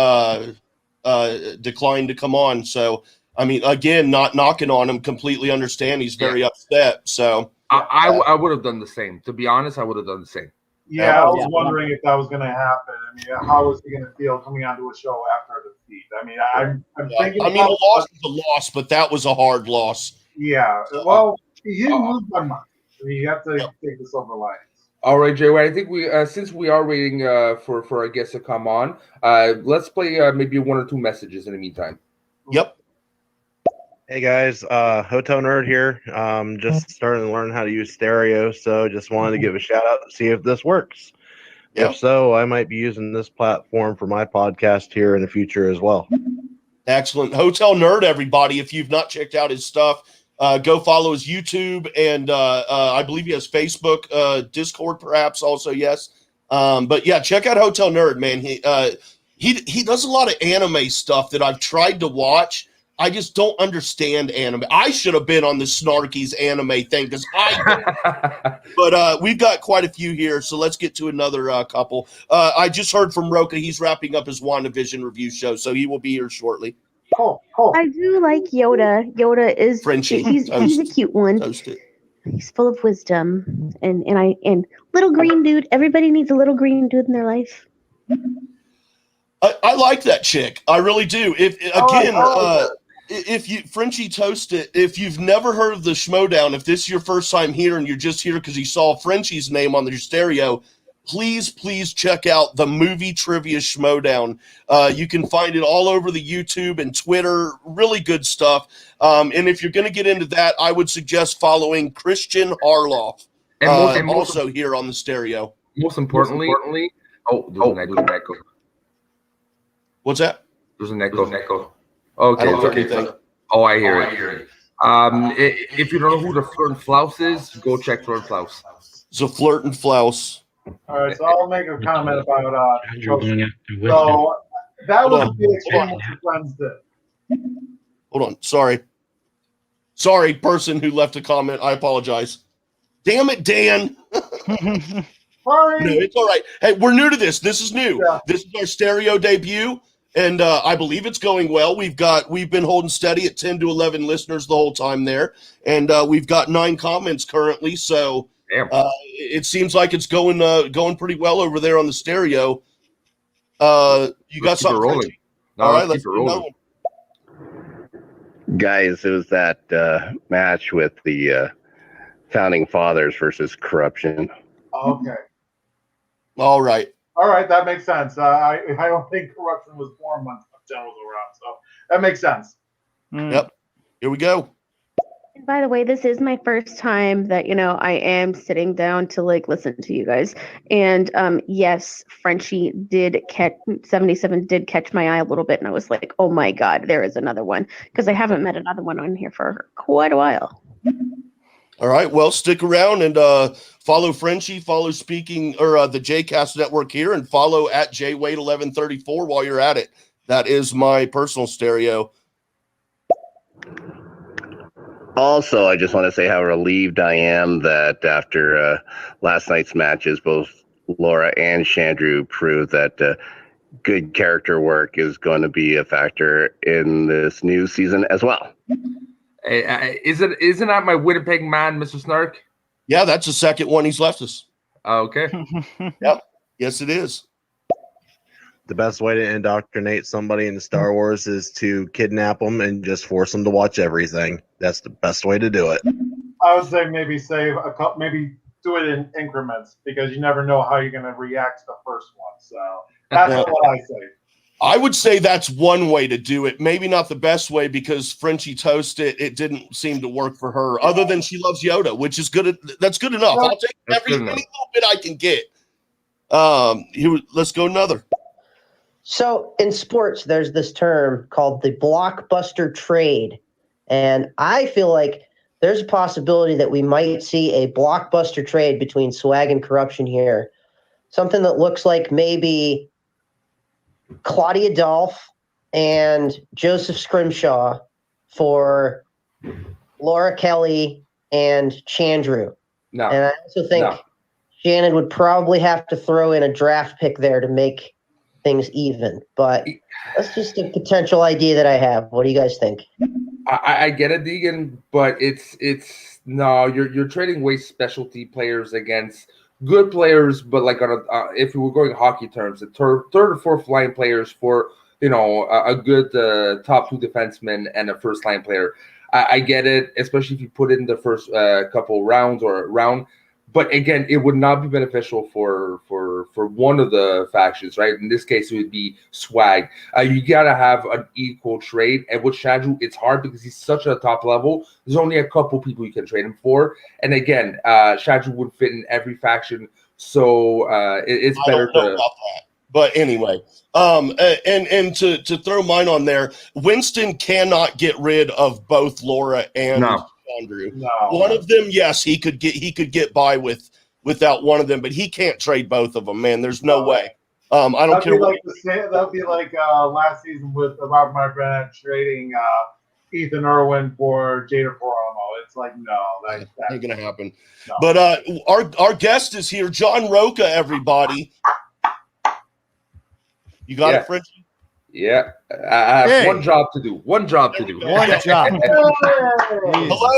declined to come on. So, I mean, again, not knocking on him, completely understand. He's very upset. So I would have done the same. To be honest, I would have done the same. Yeah, I was wondering if that was going to happen. I mean, how was he going to feel coming onto a show after a defeat? I mean, I'm thinking. I mean, a loss is a loss, but that was a hard loss. Yeah. Well, he didn't lose by much. I mean, you have to take the silver linings. All right, Jay. Well, I think we since we are waiting for our guests to come on, let's play maybe one or two messages in the meantime. Yep. Hey guys, Hotel Nerd here. Just starting to learn how to use stereo, so just wanted to give a shout out to see if this works. Yep. If so, I might be using this platform for my podcast here in the future as well. Excellent. Hotel Nerd, everybody. If you've not checked out his stuff, go follow his YouTube, and I believe he has Facebook, Discord, perhaps also. Yes, but yeah, check out Hotel Nerd, man. He does a lot of anime stuff that I've tried to watch. I just don't understand anime. I should have been on the Snarky's anime thing because but we've got quite a few here, so let's get to another couple. I just heard from Rocha. He's wrapping up his WandaVision review show, so he will be here shortly. Cool. I do like Yoda. Yoda is Frenchie. He's a cute one. Toasted. He's full of wisdom, and little green dude. Everybody needs a little green dude in their life. I like that chick. I really do. If you Frenchie Toasted, if you've never heard of the Schmoedown, if this is your first time here and you're just here because you saw Frenchie's name on your stereo, please check out the movie trivia Schmoedown. You can find it all over the YouTube and Twitter. Really good stuff. And if you're going to get into that, I would suggest following Christian Harloff, and also here on the stereo. Most importantly, there's an echo. What's that? There's an echo. Okay. I don't hear anything. Oh, I hear it. If you don't know who the Flirt and Flouse is, go check Flirt and Flouse. So Flirt and Flouse. All right, so I'll make a comment about so that was the experience your friends did. Hold on. Sorry, person who left a comment. I apologize. Damn it, Dan. Sorry. No, it's all right. Hey, we're new to this. This is new. Yeah. This is our stereo debut. And I believe it's going well. We've been holding steady at 10 to 11 listeners the whole time there, and we've got 9 comments currently. So it seems like it's going pretty well over there on the stereo. You got something rolling? All right, let's keep it rolling. Guys, it was that match with the founding fathers versus corruption. Okay. All right. All right, that makes sense. I don't think corruption was born when Jen was around, so that makes sense. Yep. Here we go. And by the way, this is my first time that, I am sitting down to listen to you guys. And yes, Frenchie 77 did catch my eye a little bit. And I was like, oh my God, there is another one. Because I haven't met another one on here for quite a while. All right. Well, stick around and follow Frenchie, follow the Jcast Network here, and follow at JWade1134 while you're at it. That is my personal stereo. Also, I just want to say how relieved I am that after last night's matches, both Laura and Chandru proved that good character work is going to be a factor in this new season as well. Isn't that my Winnipeg man, Mr. Snark? Yeah, that's the second one he's left us. Okay. Yep. Yes, it is. The best way to indoctrinate somebody in Star Wars is to kidnap them and just force them to watch everything. That's the best way to do it. I would say maybe save a couple, maybe do it in increments because you never know how you're going to react to the first one. So that's what I say. I would say that's one way to do it. Maybe not the best way because Frenchie Toast it didn't seem to work for her. Other than she loves Yoda, which is good. That's good enough. I'll take any little bit I can get. Let's go another. So in sports, there's this term called the blockbuster trade. And I feel like there's a possibility that we might see a blockbuster trade between swag and corruption here. Something that looks like maybe Claudia Dolph and Joseph Scrimshaw for Laura Kelly and Chandru. No. And I also think Shannon would probably have to throw in a draft pick there to make things even, but that's just a potential idea that I have. What do you guys think? I get it, Deegan, but you're trading away specialty players against good players, but like if we were going hockey terms, the third or fourth line players for a good top two defensemen and a first line player. I get it, especially if you put it in the first couple rounds or round. But again, it would not be beneficial for one of the factions, right? In this case, it would be swag. You gotta have an equal trade, and with Chandru, it's hard because he's such a top level. There's only a couple people you can trade him for, and again, Chandru would fit in every faction, so it's better to. About that. But anyway, and to throw mine on there, Winston cannot get rid of both Laura and Chandru. No. One of them, yes, he could get by without one of them, but he can't trade both of them. Man, there's no way. I don't care. That'd be like last season with Robert Margaret trading Ethan Irwin for Jada Paramo. It's like that's ain't gonna happen. No. But our guest is here, John Rocha. Everybody. You got it, Frenchie? Yeah. I have one job to do. One job. Hello,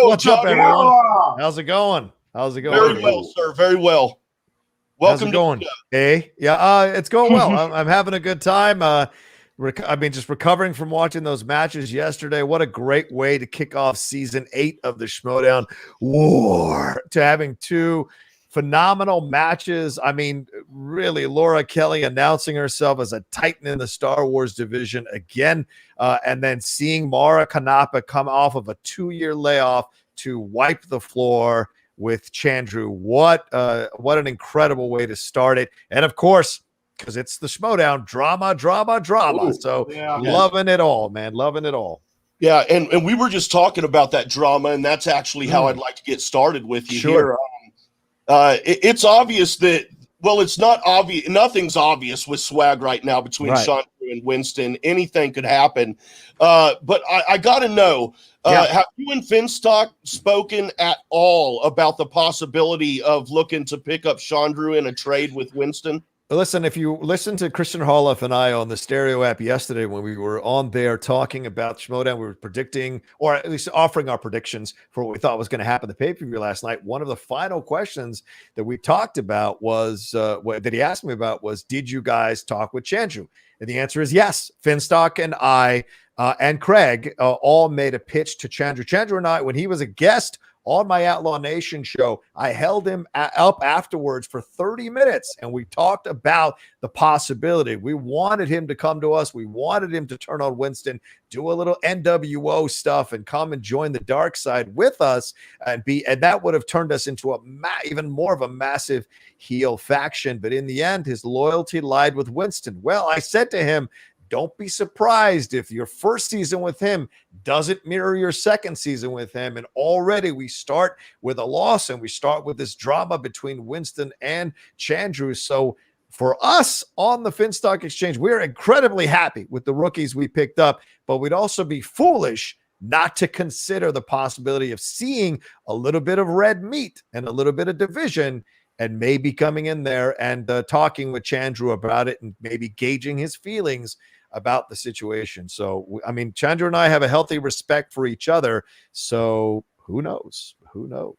What's John. up, everyone? How's it going? Very well, sir. Very well. Welcome. How's it going? Hey, yeah, it's going well. I'm having a good time. Just recovering from watching those matches yesterday. What a great way to kick off season 8 of the Schmoedown War, to having two phenomenal matches. I mean, really, Laura Kelly announcing herself as a titan in the Star Wars division again, and then seeing Mara Kanapa come off of a 2-year layoff to wipe the floor with Chandru. What an incredible way to start it. And of course, because it's the Schmoedown, drama. Ooh, so loving it all, man. Loving it all. Yeah, and we were just talking about that drama, and that's actually how I'd like to get started with you here. It's obvious that, well, it's not obvious. Nothing's obvious with swag right now between Chandru and Winston. Anything could happen. But I got to know, have you and Finstock spoken at all about the possibility of looking to pick up Chandru in a trade with Winston? Listen, if you listen to Christian Harloff and I on the Stereo app yesterday when we were on there talking about Schmoedown, we were predicting, or at least offering our predictions for what we thought was going to happen at the pay-per-view last night. One of the final questions that we talked about was, that he asked me about was, did you guys talk with Chandru? And the answer is yes. Finstock and I and Craig all made a pitch to Chandru. Chandru and I, when he was a guest on my Outlaw Nation show, I held him up afterwards for 30 minutes, and we talked about the possibility. We wanted him to come to us. We wanted him to turn on Winston, do a little NWO stuff, and come and join the dark side with us, and that would have turned us into even more of a massive heel faction. But in the end, his loyalty lied with Winston. Well, I said to him, don't be surprised if your first season with him doesn't mirror your second season with him. And already we start with a loss, and we start with this drama between Winston and Chandru. So for us on the Finstock Exchange, we're incredibly happy with the rookies we picked up, but we'd also be foolish not to consider the possibility of seeing a little bit of red meat and a little bit of division, and maybe coming in there and talking with Chandru about it and maybe gauging his feelings about the situation. So, I mean, Chandru and I have a healthy respect for each other. So who knows? Who knows?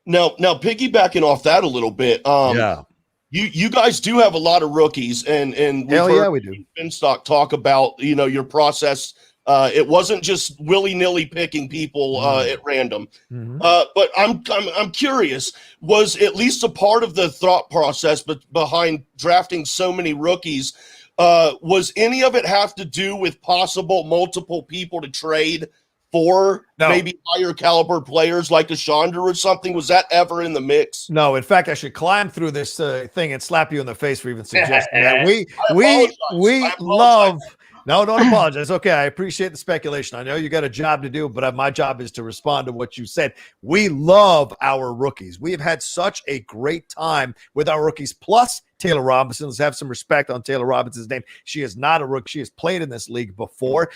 Now piggybacking off that a little bit. Yeah. You guys do have a lot of rookies, and hell yeah, we do. Finstock talk about, your process. It wasn't just willy-nilly picking people at random. But I'm curious, was at least a part of the thought process behind drafting so many rookies, was any of it have to do with possible multiple people to trade for maybe higher caliber players like a Chandru or something? Was that ever in the mix? No, in fact, I should climb through this thing and slap you in the face for even suggesting that. We love. No, don't apologize. Okay, I appreciate the speculation. I know you got a job to do, but my job is to respond to what you said. We love our rookies. We have had such a great time with our rookies, plus Taylor Robinson. Let's have some respect on Taylor Robinson's name. She is not a rookie. She has played in this league before.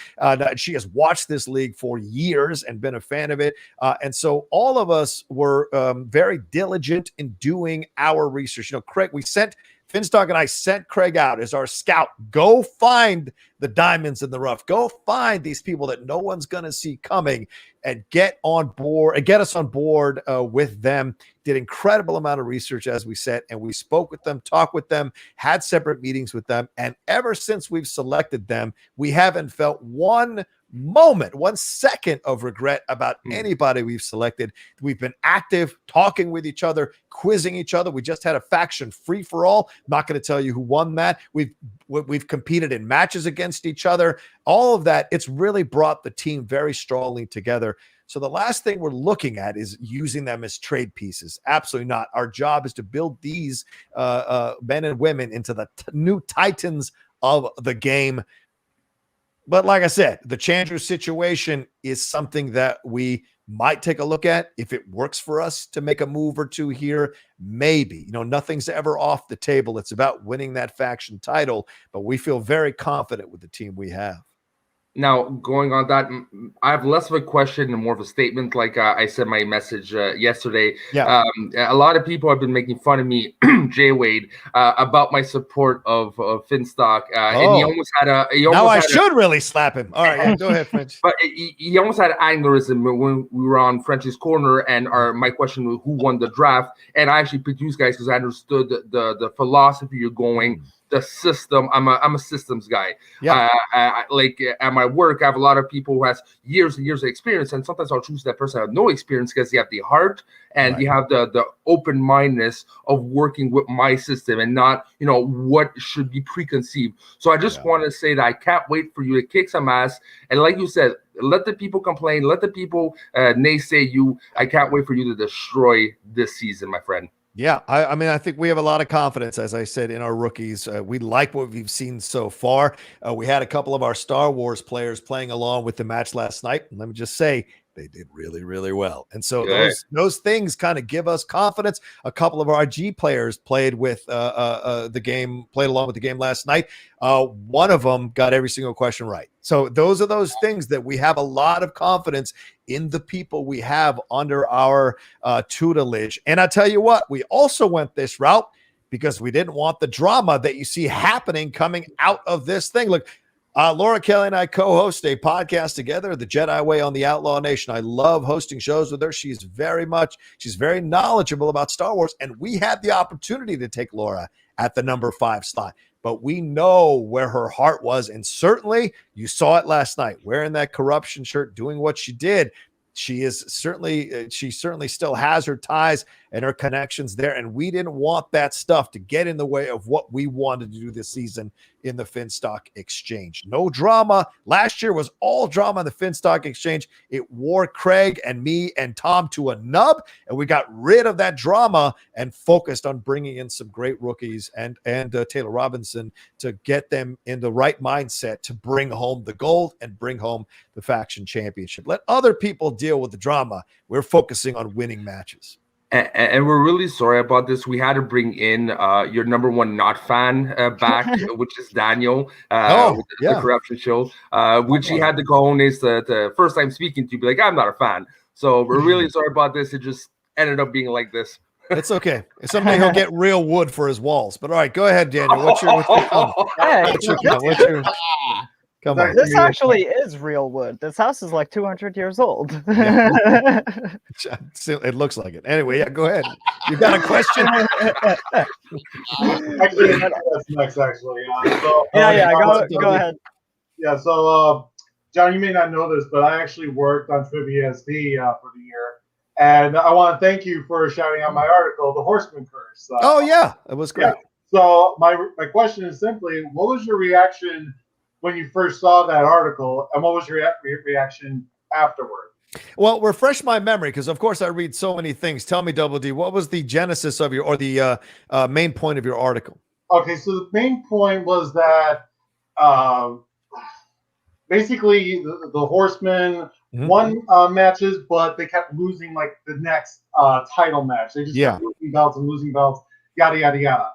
She has watched this league for years and been a fan of it. And so all of us were very diligent in doing our research. Craig, Finstock and I sent Craig out as our scout. Go find the diamonds in the rough. Go find these people that no one's going to see coming, and get us on board with them. Did incredible amount of research, as we said, and we spoke with them, talked with them, had separate meetings with them. And ever since we've selected them, we haven't felt one second of regret about anybody we've selected. We've been active, talking with each other, quizzing each other. We just had a faction free-for-all. I'm not going to tell you who won that. We've competed in matches against each other. All of that, it's really brought the team very strongly together. So the last thing we're looking at is using them as trade pieces. Absolutely not. Our job is to build these men and women into the new titans of the game. But like I said, the Chandru situation is something that we might take a look at. If it works for us to make a move or two here, maybe. Nothing's ever off the table. It's about winning that faction title, but we feel very confident with the team we have. Now, going on that, I have less of a question and more of a statement. Like I said my message yesterday. Yeah. A lot of people have been making fun of me, Jay Wade, about my support of Finstock. And he almost had a... I should really slap him. All right, yeah, go ahead, French. But he almost had aneurysm when we were on Frenchie's Corner, and my question was who won the draft. And I actually picked you guys because I understood the philosophy you're going, the system. I'm a systems guy. Yeah. Like at my work, I have a lot of people who has years and years of experience, and sometimes I'll choose that person who has no experience because you have the heart and you have the open-mindedness of working with my system and not what should be preconceived. So I just want to say that I can't wait for you to kick some ass, and like you said, let the people complain, let the people naysay you. I can't wait for you to destroy this season, my friend. Yeah, I mean, I think we have a lot of confidence, as I said, in our rookies. We like what we've seen so far. We had a couple of our Star Wars players playing along with the match last night. And let me just say, they did really, really well. And so those things kind of give us confidence. A couple of our G players played with the game, played along with the game last night. One of them got every single question right. So those are those things that we have a lot of confidence in the people we have under our tutelage. And I tell you what, we also went this route because we didn't want the drama that you see happening coming out of this thing. Look, Laura Kelly and I co-host a podcast together, The Jedi Way on the Outlaw Nation. I love hosting shows with her. She's very knowledgeable about Star Wars, and we had the opportunity to take Laura at the number 5 slot. But we know where her heart was, and certainly you saw it last night, wearing that corruption shirt, doing what she did. she certainly still has her ties and her connections there. And we didn't want that stuff to get in the way of what we wanted to do this season in the Finstock Exchange. No drama. Last year was all drama in the Finstock Exchange. It wore Craig and me and Tom to a nub, and we got rid of that drama and focused on bringing in some great rookies and Taylor Robinson to get them in the right mindset to bring home the gold and bring home the faction championship. Let other people deal with the drama. We're focusing on winning matches. And we're really sorry about this. We had to bring in your number one not fan back, which is Daniel, with the Corruption Show, which he had the cojones the first time speaking to be like, I'm not a fan. So we're really sorry about this. It just ended up being like this. It's okay. Someday he'll get real wood for his walls. But all right, go ahead, Daniel. What's your Come on. This actually is real wood. This house is like 200 years old. It looks like it. Anyway, yeah, go ahead. You got a question? Actually, that's next, actually. Go ahead. Yeah, so, John, you may not know this, but I actually worked on Trivia SD for the year. And I want to thank you for shouting out my article, The Horseman Curse. It was great. Yeah. So my question is simply, what was your reaction when you first saw that article, and what was your reaction afterward? Well, refresh my memory, because of course I read so many things. Tell me, Double D, what was the genesis of the main point of your article? Okay, so the main point was that basically the Horsemen won matches, but they kept losing like the next title match. They just kept losing belts, yada yada yada.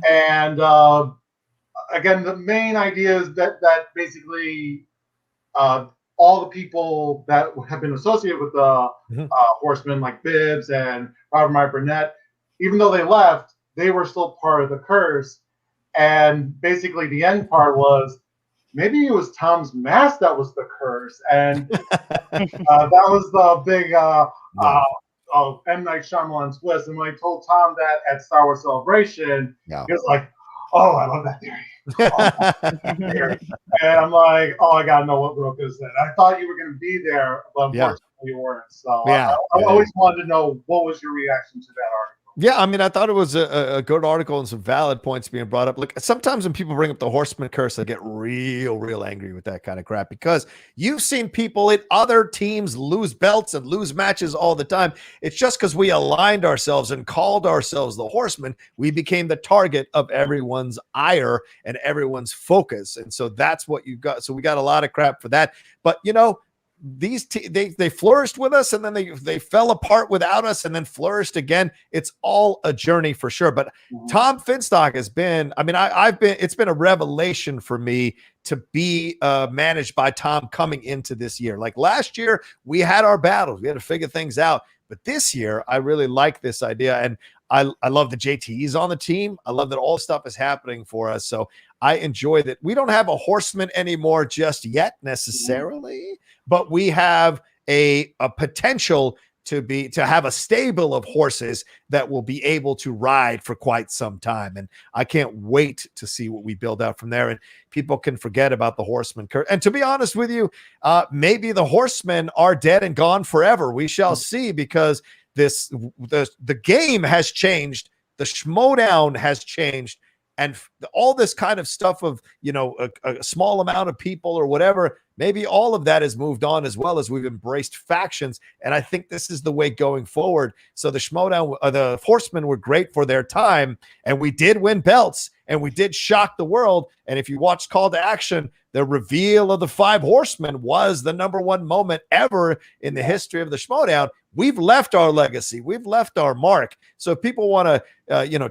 And again, the main idea is that basically all the people that have been associated with the Horsemen, like Bibbs and Robert Meyer Burnett, even though they left, they were still part of the curse. And basically the end part was maybe it was Tom's mask that was the curse. And that was the big M. Night Shyamalan twist. And when I told Tom that at Star Wars Celebration, he was like, oh, I love that theory. And I'm like, oh, I gotta know what Rocha said. I thought you were gonna be there, but unfortunately you weren't. So I always wanted to know what was your reaction to that article. Yeah, I mean, I thought it was a good article and some valid points being brought up. Look, sometimes when people bring up the Horseman Curse, I get real angry with that kind of crap, because you've seen people in other teams lose belts and lose matches all the time. It's just because we aligned ourselves and called ourselves the Horsemen, we became the target of everyone's ire and everyone's focus. And so that's what you got. So we got a lot of crap for that. But, you know, these they flourished with us, and then they fell apart without us, and then flourished again. It's all a journey for sure. But Tom Finstock has been, I mean, it's been a revelation for me to be managed by Tom coming into this year. Like last year, we had our battles, we had to figure things out. But this year, I really like this idea, and I love that JT's on the team. I love that all stuff is happening for us. So I enjoy that we don't have a Horseman anymore just yet necessarily, but we have a potential to have a stable of horses that will be able to ride for quite some time. And I can't wait to see what we build out from there. And people can forget about the Horseman curse. And to be honest with you, maybe the Horsemen are dead and gone forever. We shall see, because the game has changed. The Schmoedown has changed. And all this kind of stuff of, you know, a small amount of people or whatever, maybe all of that has moved on, as well as we've embraced factions. And I think this is the way going forward. So the Schmoedown, the Horsemen were great for their time, and we did win belts, and we did shock the world. And if you watched Call to Action, the reveal of the 5 Horsemen was the #1 moment ever in the history of the Schmoedown. We've left our legacy. We've left our mark. So if people want to,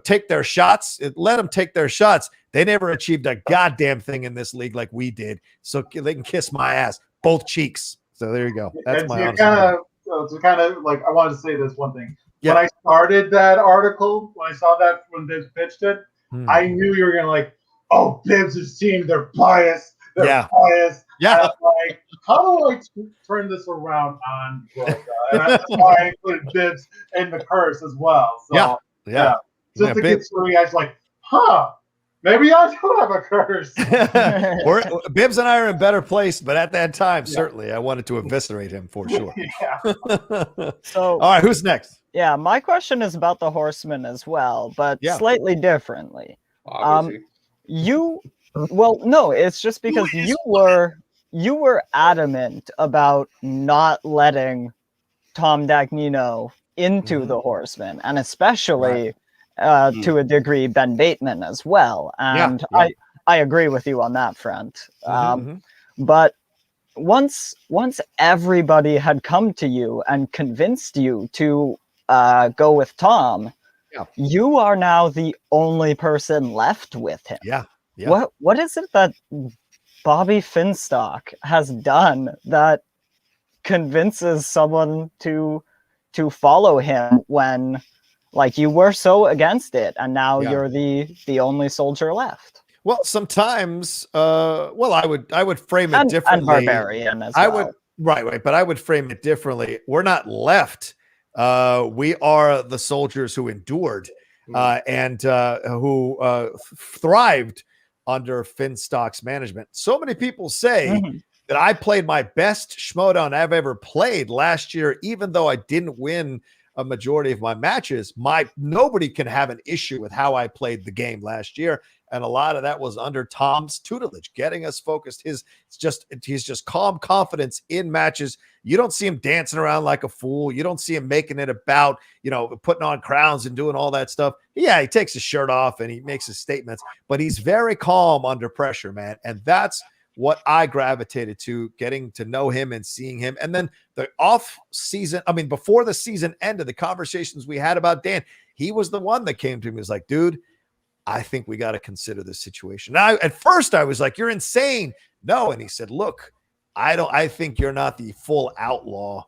take their shots, let them take their shots. They never achieved a goddamn thing in this league like we did. So they can kiss my ass, both cheeks. So there you go. That's my honest opinion. To kind of like, I wanted to say this one thing. When I started that article, when I saw that when Bibbs pitched it, I knew you were going to like, oh, Bibbs' team, they're biased. They're biased. Yeah. And I'm like, how do I turn this around on Rocha? And that's why I included Bibbs in the curse as well. So, just to get some reaction like, huh, Maybe I do have a curse. Bibbs and I are in better place, but at that time, certainly, I wanted to eviscerate him for sure. So, all right, who's next? Yeah, my question is about the Horsemen as well, but slightly differently. Obviously. No, it's just because you were adamant about not letting Tom Dagnino into the Horsemen, and especially to a degree Ben Bateman as well. And I agree with you on that front. But once everybody had come to you and convinced you to go with Tom, you are now the only person left with him. What is it that Bobby Finstock has done that convinces someone to follow him when, like, you were so against it, and now you're the only soldier left? Well, sometimes, I would frame it differently. And Barbarian as well. Right, but I would frame it differently. We're not left. We are the soldiers who endured and who thrived under Finstock's management. So many people say that I played my best Schmoedown I've ever played last year, even though I didn't win a majority of my matches. Nobody can have an issue with how I played the game last year. And a lot of that was under Tom's tutelage, getting us focused. He's just calm confidence in matches. You don't see him dancing around like a fool. You don't see him making it about, putting on crowns and doing all that stuff. Yeah, he takes his shirt off and he makes his statements, but he's very calm under pressure, man. And that's what I gravitated to, getting to know him and seeing him. And then the before the season ended, the conversations we had about Dan, he was the one that came to me. He was like, dude, I think we got to consider this situation. Now, at first I was like, you're insane. No. And he said, look, I think you're not the full outlaw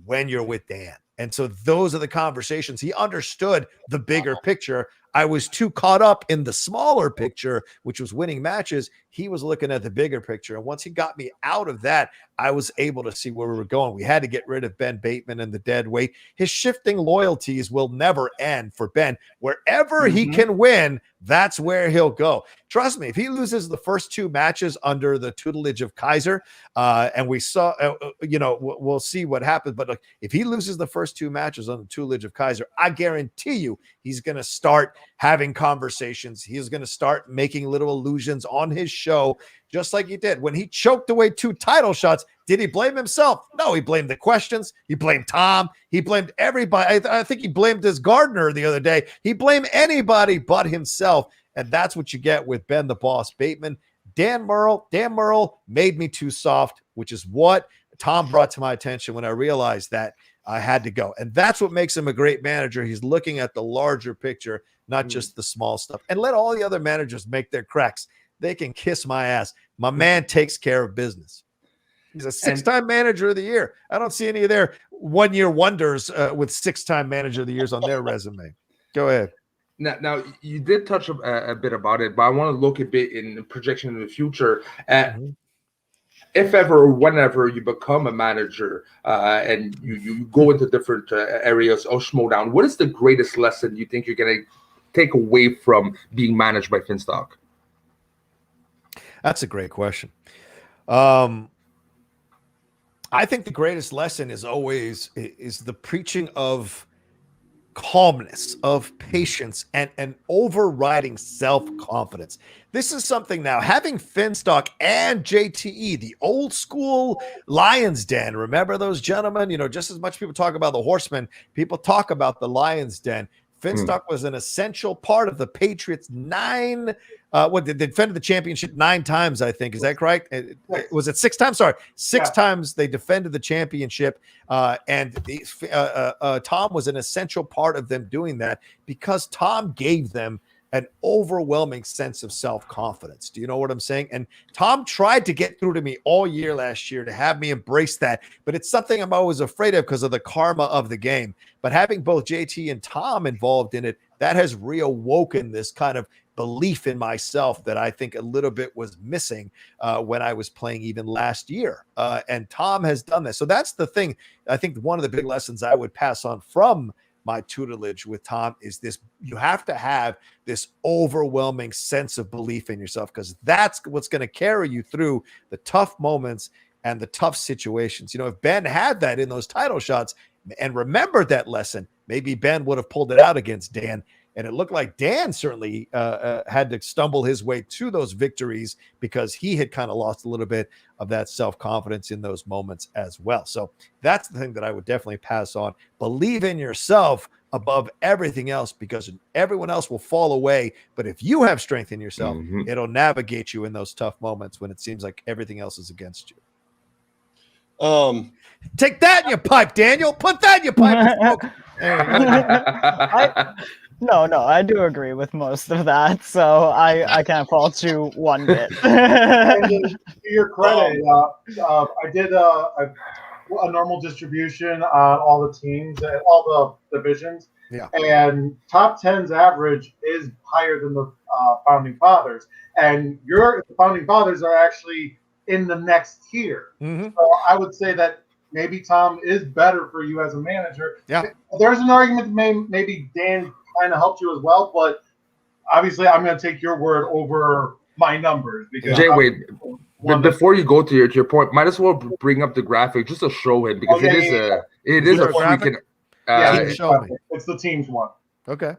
when you're with Dan. And so those are the conversations. He understood the bigger picture. I was too caught up in the smaller picture, which was winning matches. He was looking at the bigger picture. And once he got me out of that, I was able to see where we were going. We had to get rid of Ben Bateman and the dead weight. His shifting loyalties will never end for Ben. Wherever he can win, that's where he'll go. Trust me, if he loses the first two matches under the tutelage of Kaiser, and we saw, we'll see what happens. But look, if he loses the first two matches under the tutelage of Kaiser, I guarantee you he's going to start having conversations. He's going to start making little allusions on his show, just like he did when he choked away 2 title shots. Did he blame himself? No, he blamed the questions. He blamed Tom. He blamed everybody. I think he blamed his gardener the other day. He blamed anybody but himself. And that's what you get with Ben the Boss Bateman. Dan Murrell made me too soft, which is what Tom brought to my attention when I realized that I had to go. And that's what makes him a great manager. He's looking at the larger picture, not just the small stuff. And let all the other managers make their cracks. They can kiss my ass. My man takes care of business. He's a 6-time manager of the year. I don't see any of their one-year wonders with 6-time manager of the years on their resume. Go ahead. Now you did touch a bit about it, but I want to look a bit in projection in the future. If ever or whenever you become a manager and you go into different areas of Schmoedown, what is the greatest lesson you think you're going to take away from being managed by Finstock? That's a great question. I think the greatest lesson is always the preaching of calmness, of patience, and overriding self-confidence. This is something now, having Finstock and JTE, the old school Lion's Den. Remember those gentlemen? Just as much people talk about the Horsemen, people talk about the Lion's Den. Finstock was an essential part of the Patriots' they defended the championship 9 times, I think. Is that correct? Was it 6 times? Sorry, 6 times they defended the championship. And Tom was an essential part of them doing that because Tom gave them an overwhelming sense of self-confidence. Do you know what I'm saying? And Tom tried to get through to me all year last year to have me embrace that, but it's something I'm always afraid of because of the karma of the game. But having both JT and Tom involved in it, that has reawoken this kind of belief in myself that I think a little bit was missing when I was playing even last year. And Tom has done this. So that's the thing. I think one of the big lessons I would pass on from my tutelage with Tom is this: you have to have this overwhelming sense of belief in yourself, because that's what's going to carry you through the tough moments and the tough situations. You know, if Ben had that in those title shots and remembered that lesson, maybe Ben would have pulled it out against Dan. And it looked like Dan certainly had to stumble his way to those victories, because he had kind of lost a little bit of that self-confidence in those moments as well. So that's the thing that I would definitely pass on. Believe in yourself above everything else, because everyone else will fall away. But if you have strength in yourself, it'll navigate you in those tough moments when it seems like everything else is against you. Take that in your pipe, Daniel. Put that in your pipe and smoke. No, I do agree with most of that, so I can't fault you one bit. To your credit, I did a normal distribution on all the teams and all the divisions. Yeah. And top 10's average is higher than the Founding Fathers. And the Founding Fathers are actually in the next tier. So I would say that maybe Tom is better for you as a manager. Yeah. There's an argument maybe Dan kind of helped you as well, but obviously I'm going to take your word over my numbers. Because Jay, wait. Before you go to your point, might as well bring up the graphic just to show him, because it is a freaking. Show me. It's the teams one. Okay.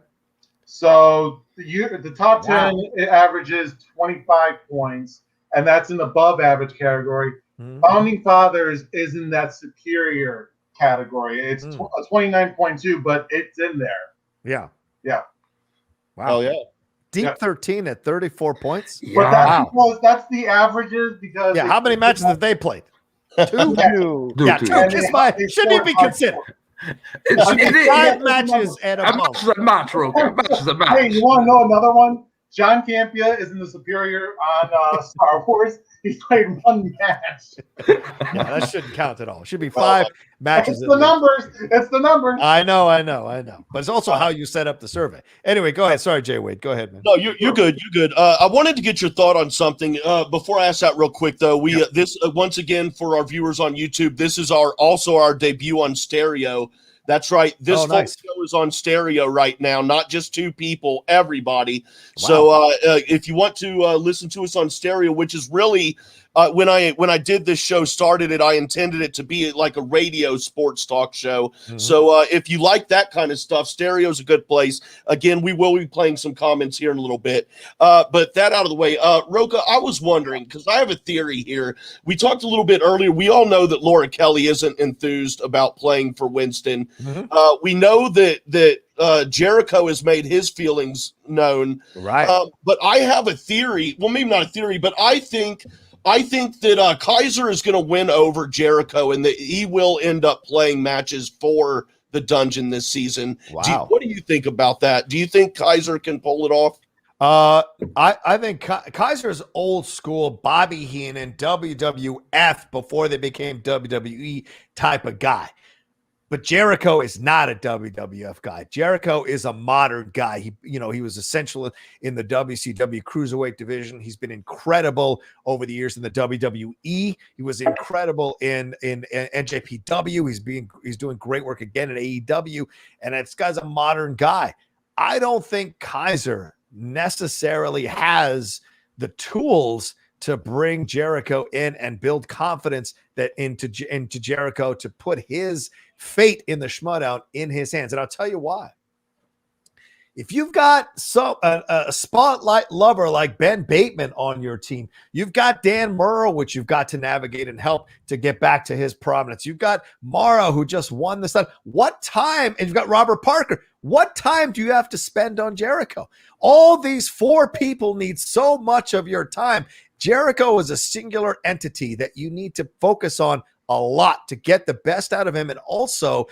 So the top 10 it averages 25 points, and that's in above average category. Founding Fathers is in that superior category. It's 29.2, but it's in there. Yeah. Yeah. Wow. Hell yeah. Deep 13 at 34 points. But that's the averages, because how many matches have they played? Two. Two. Shouldn't even be considered. It's 5 matches and a month. Match is a match, Rocha. Match is a match. Hey, you want to know another one? John Campia is in the superior on Star Wars. He's played one match. Yeah, that shouldn't count at all. It should be 5 matches. It's the numbers. It's the numbers. I know. But it's also how you set up the survey. Anyway, go ahead. Sorry, Jay Wade. Go ahead, man. No, you're good. You're good. I wanted to get your thought on something. Before I ask that real quick, though, this once again for our viewers on YouTube, this is also our debut on stereo. That's right. This show is on stereo right now, not just 2 people, everybody. Wow. So if you want to listen to us on stereo, which is really when I did this show, started it, I intended it to be like a radio sports talk show. So if you like that kind of stuff, stereo is a good place. Again, we will be playing some comments here in a little bit. But that out of the way, Rocha, I was wondering, because I have a theory here. We talked a little bit earlier. We all know that Laura Kelly isn't enthused about playing for Winston. We know that Jericho has made his feelings known. Right. But I have a theory. Well, maybe not a theory, but I think that Kaiser is going to win over Jericho, and that he will end up playing matches for the dungeon this season. Wow. What do you think about that? Do you think Kaiser can pull it off? I think Kaiser's old school Bobby Heenan WWF before they became WWE type of guy. But Jericho is not a WWF guy. Jericho is a modern guy. He was essential in the WCW Cruiserweight division. He's been incredible over the years in the WWE. He was incredible in NJPW. He's doing great work again in AEW. And this guy's a modern guy. I don't think Kaiser necessarily has the tools to bring Jericho in and build confidence that into Jericho, to put his fate in the Schmoedown in his hands. And I'll tell you why. If you've got a spotlight lover like Ben Bateman on your team, you've got Dan Murrow, which you've got to navigate and help to get back to his prominence. You've got Mara, who just won the stuff. And you've got Robert Parker. What time do you have to spend on Jericho? All these 4 people need so much of your time. Jericho is a singular entity that you need to focus on a lot to get the best out of him, and also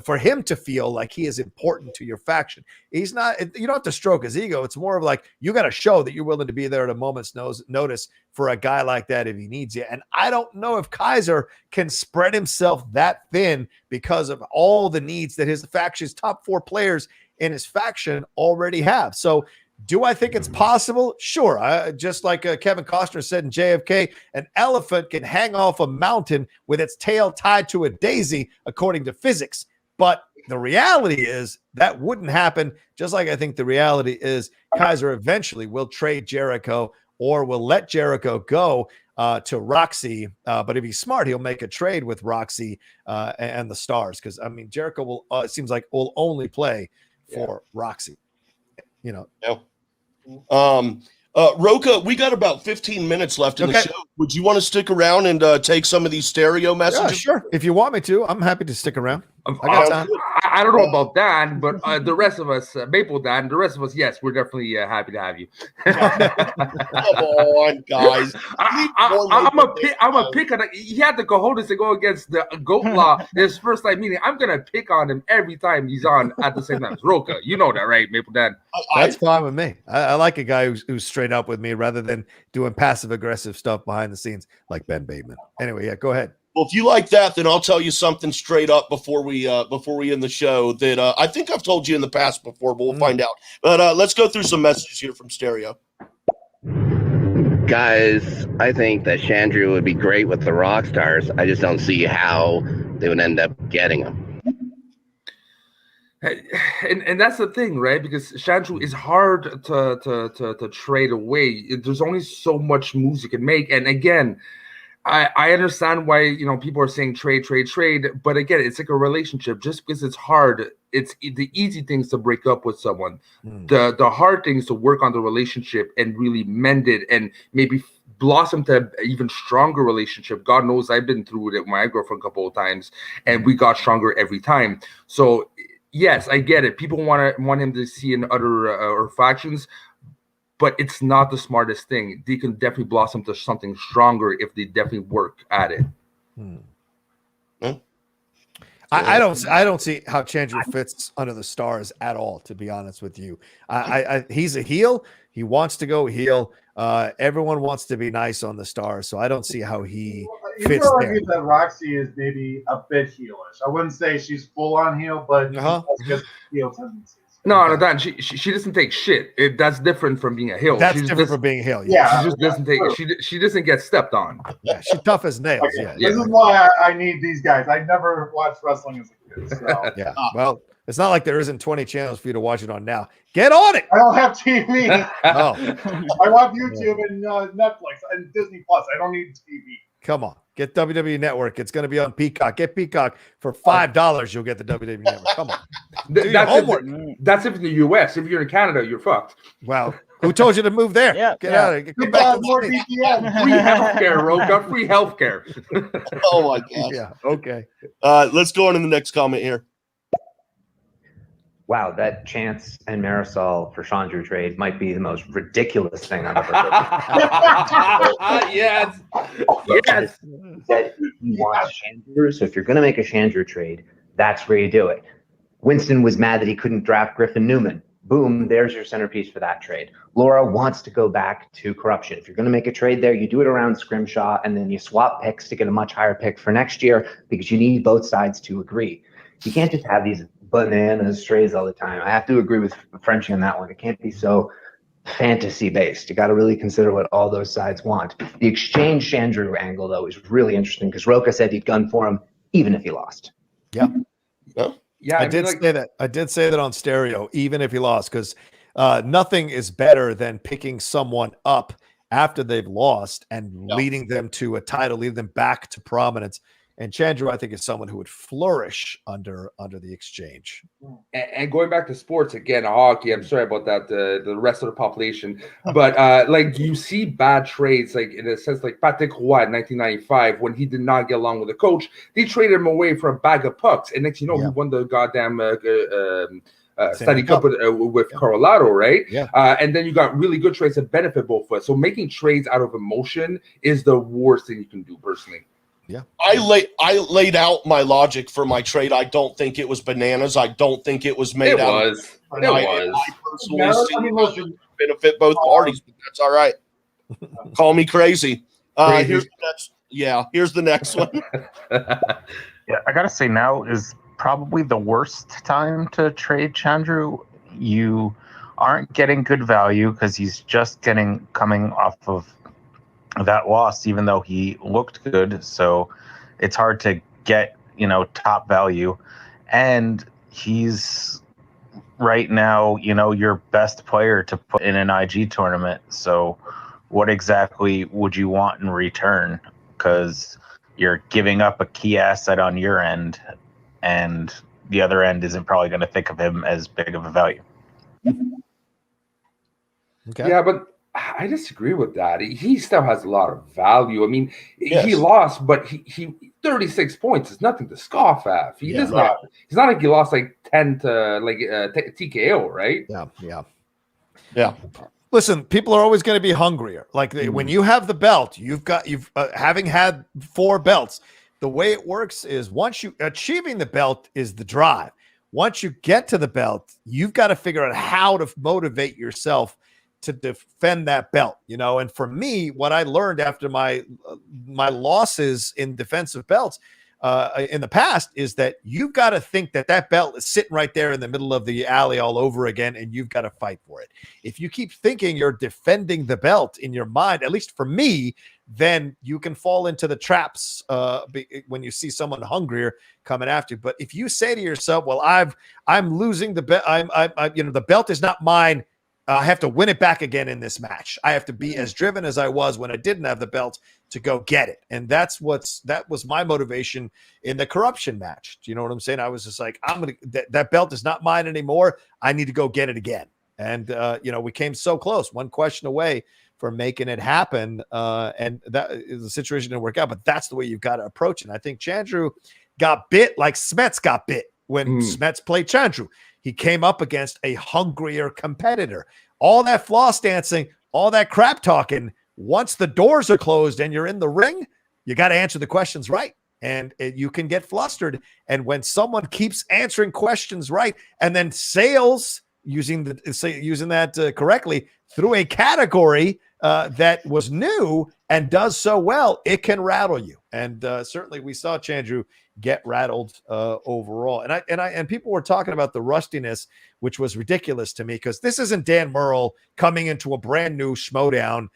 for him to feel like he is important to your faction. He's not, you don't have to stroke his ego. It's more of like, you got to show that you're willing to be there at a moment's notice for a guy like that if he needs you. And I don't know if Kaiser can spread himself that thin because of all the needs that his faction's top 4 players in his faction already have. So do I think it's possible? Sure. Just like Kevin Costner said in JFK, an elephant can hang off a mountain with its tail tied to a daisy, according to physics. But the reality is that wouldn't happen, just like I think the reality is Kaiser eventually will trade Jericho or will let Jericho go to Roxy. But if he's smart, he'll make a trade with Roxy and the Stars. Because, I mean, Jericho will, it seems like, will only play for Roxy. You know. Rocha, we got about 15 minutes left in the show. Would you want to stick around and take some of these stereo messages? Yeah, sure. If you want me to, I'm happy to stick around. I don't know about Dan, but the rest of us, Maple Dan, the rest of us, yes, we're definitely happy to have you. Come on, guys. I'm a pick on. He had the cojones to go against the Goat Law his first time meeting. I'm gonna pick on him every time he's on at the same time as Rocha. You know that, right, Maple Dan? That's fine with me. I like a guy who's straight up with me rather than doing passive aggressive stuff behind the scenes like Ben Bateman. Anyway, yeah, go ahead. Well, if you like that, then I'll tell you something straight up before we end the show that I think I've told you in the past before, but we'll find out. But let's go through some messages here from Stereo. Guys, I think that Chandru would be great with the rock stars. I just don't see how they would end up getting him. And that's the thing, right? Because Chandru is hard to trade away. There's only so much moves you can make. And again, I understand why people are saying trade, but again, it's like a relationship. Just because it's hard, it's the easy things to break up with someone. The hard things to work on the relationship and really mend it and maybe blossom to an even stronger relationship. God knows I've been through it with my girlfriend a couple of times, and we got stronger every time. So yes, I get it. People want him to see in other factions. But it's not the smartest thing. They can definitely blossom to something stronger if they definitely work at it. I don't see how Chandru fits under the Stars at all, to be honest with you. He's a heel. He wants to go heel. Everyone wants to be nice on the Stars, so I don't see how he fits you could there. argue that Roxy is maybe a bit heelish. I wouldn't say she's full on heel, but just heel tendencies. No, Dan. She doesn't take shit. That's different from being a heel. That's different from being a heel. Yeah, she just doesn't take it. She doesn't get stepped on. Yeah, she's tough as nails. Okay. This is why I need these guys. I never watched wrestling as a kid. So. Yeah. Well, it's not like there isn't 20 channels for you to watch it on now. Get on it. I don't have TV. Oh. I watch YouTube and Netflix and Disney Plus. I don't need TV. Come on. Get WWE Network. It's going to be on Peacock. Get Peacock for $5. You'll get the WWE Network. Come on. Do your homework. That's if in the US. If you're in Canada, you're fucked. Wow. Who told you to move there? Get out of here. Get back to more the States. VPN. Free healthcare, Rocha. Free healthcare. Oh my God. Yeah. Okay. Let's go on to the next comment here. Wow, that Chance and Marisol for Chandru trade might be the most ridiculous thing I've ever heard. Yes. That he wants Chandru, so if you're going to make a Chandru trade, that's where you do it. Winston was mad that he couldn't draft Griffin Newman. Boom, there's your centerpiece for that trade. Laura wants to go back to Corruption. If you're going to make a trade there, you do it around Scrimshaw, and then you swap picks to get a much higher pick for next year because you need both sides to agree. You can't just have these bananas trades all the time. I have to agree with Frenchie on that one. It can't be so fantasy based. You got to really consider what all those sides want. The exchange Chandru angle, though, is really interesting because Rocha said he'd gun for him even if he lost. Yeah. Yeah, I did say that. I did say that on Stereo, even if he lost, because nothing is better than picking someone up after they've lost and leading them to a title, leading them back to prominence. And Chandru, I think, is someone who would flourish under the exchange. And going back to sports again, hockey. I'm sorry about that. The rest of the population, but like you see bad trades, like in a sense, like Patrick Roy in 1995 when he did not get along with the coach, they traded him away for a bag of pucks, and next he won the goddamn Stanley Cup with Colorado, right? Yeah. And then you got really good trades that benefit both of us. So making trades out of emotion is the worst thing you can do, personally. Yeah, I laid out my logic for my trade. I don't think it was bananas. I don't think it was made out. It was. I personally see benefit both parties, but that's all right. Call me crazy. Here's the next. Yeah, here's the next one. Yeah, I gotta say now is probably the worst time to trade Chandru. You aren't getting good value because he's just coming off of that loss, even though he looked good. So it's hard to get, top value. and he's right now, your best player to put in an IG tournament. So what exactly would you want in return? Because you're giving up a key asset on your end, and the other end isn't probably going to think of him as big of a value. Okay. Yeah, but I disagree with that. He still has a lot of value. I mean, Yes. he lost, but he 36 points is nothing to scoff at. He does not. It's not like he lost like 10 to like TKO, right? Yeah. Listen, people are always going to be hungrier. Like when you have the belt, you've having had 4 belts. The way it works is once you achieving the belt is the drive. Once you get to the belt, you've got to figure out how to motivate yourself to defend that belt, And for me, what I learned after my losses in defensive belts in the past is that you've got to think that belt is sitting right there in the middle of the alley all over again, and you've got to fight for it. If you keep thinking you're defending the belt in your mind, at least for me, then you can fall into the traps when you see someone hungrier coming after you. But if you say to yourself, "Well, I'm losing the belt. The belt is not mine. I have to win it back again in this match. I have to be as driven as I was when I didn't have the belt to go get it." And that was my motivation in the corruption match. Do you know what I'm saying? I was just like, that belt is not mine anymore. I need to go get it again. And we came so close, one question away from making it happen. And that the situation didn't work out, but that's the way you've got to approach it. And I think Chandru got bit like Smets got bit when Smets played Chandru. He came up against a hungrier competitor. All that floss dancing, all that crap talking, once the doors are closed and you're in the ring, you got to answer the questions right. And you can get flustered. And when someone keeps answering questions right and then sails using that correctly through a category that was new and does so well, it can rattle you. And certainly we saw Chandru get rattled overall. And people were talking about the rustiness, which was ridiculous to me, because this isn't Dan Murrell coming into a brand new Schmoedown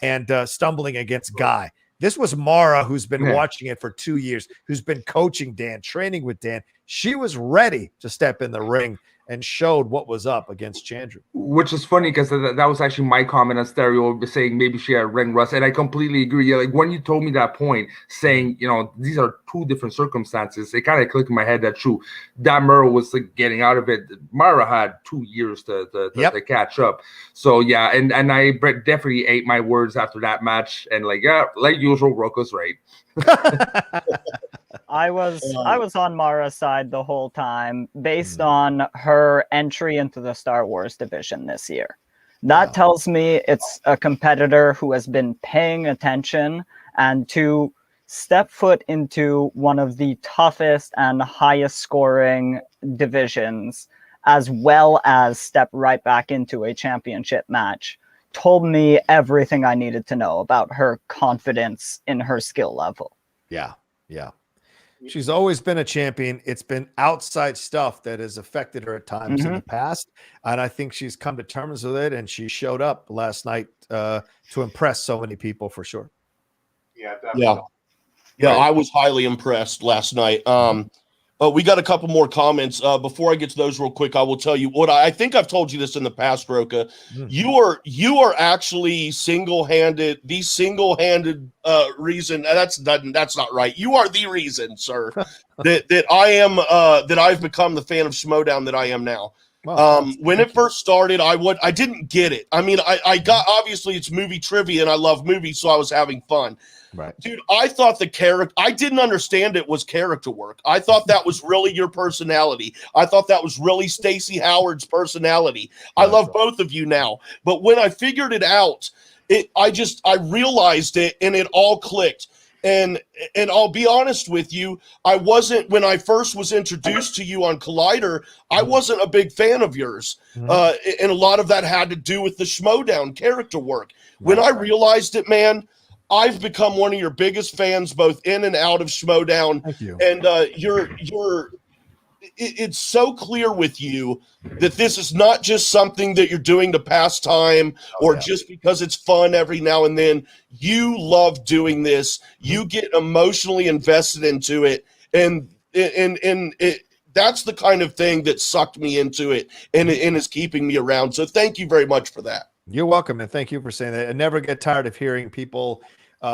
and stumbling against Guy. This was Mara, who's been watching it for 2 years, who's been coaching Dan, training with Dan. She was ready to step in the ring and showed what was up against Chandru. Which is funny because that was actually my comment on Stereo, saying maybe she had ring rust, and I completely agree. Yeah, like when you told me that point, saying these are 2 different circumstances, it kind of clicked in my head that true. That Murrow was like getting out of it. Mara had 2 years to catch up. So yeah, and I definitely ate my words after that match, and like usual, Rocha's right. I was on Mara's side the whole time based on her entry into the Star Wars division this year. That tells me it's a competitor who has been paying attention, and to step foot into one of the toughest and highest scoring divisions, as well as step right back into a championship match, told me everything I needed to know about her confidence in her skill level. Yeah. She's always been a champion. It's been outside stuff that has affected her at times in the past. And I think she's come to terms with it, and she showed up last night to impress so many people for sure. Yeah, definitely. Yeah, I was highly impressed last night. We got a couple more comments. Before I get to those real quick, I will tell you what I think I've told you this in the past, Rocha. You are actually single-handed reason. That's not right. You are the reason, sir, that I am that I've become the fan of Schmoedown that I am now. Wow. When it first started, I didn't get it. I mean, I got, obviously it's movie trivia and I love movies, so I was having fun. Right. Dude, I thought the character, I didn't understand it was character work. I thought that was really your personality. I thought that was really Stacey Howard's personality. I love both of you now. But when I figured it out, I realized it and it all clicked. And I'll be honest with you, when I first was introduced to you on Collider, I wasn't a big fan of yours. And a lot of that had to do with the Schmoedown character work. When I realized it, man, I've become one of your biggest fans, both in and out of Schmoedown. Thank you. And it's so clear with you that this is not just something that you're doing to pass time or just because it's fun every now and then. You love doing this. You get emotionally invested into it, and that's the kind of thing that sucked me into it and is keeping me around. So thank you very much for that. You're welcome, and thank you for saying that. I never get tired of hearing people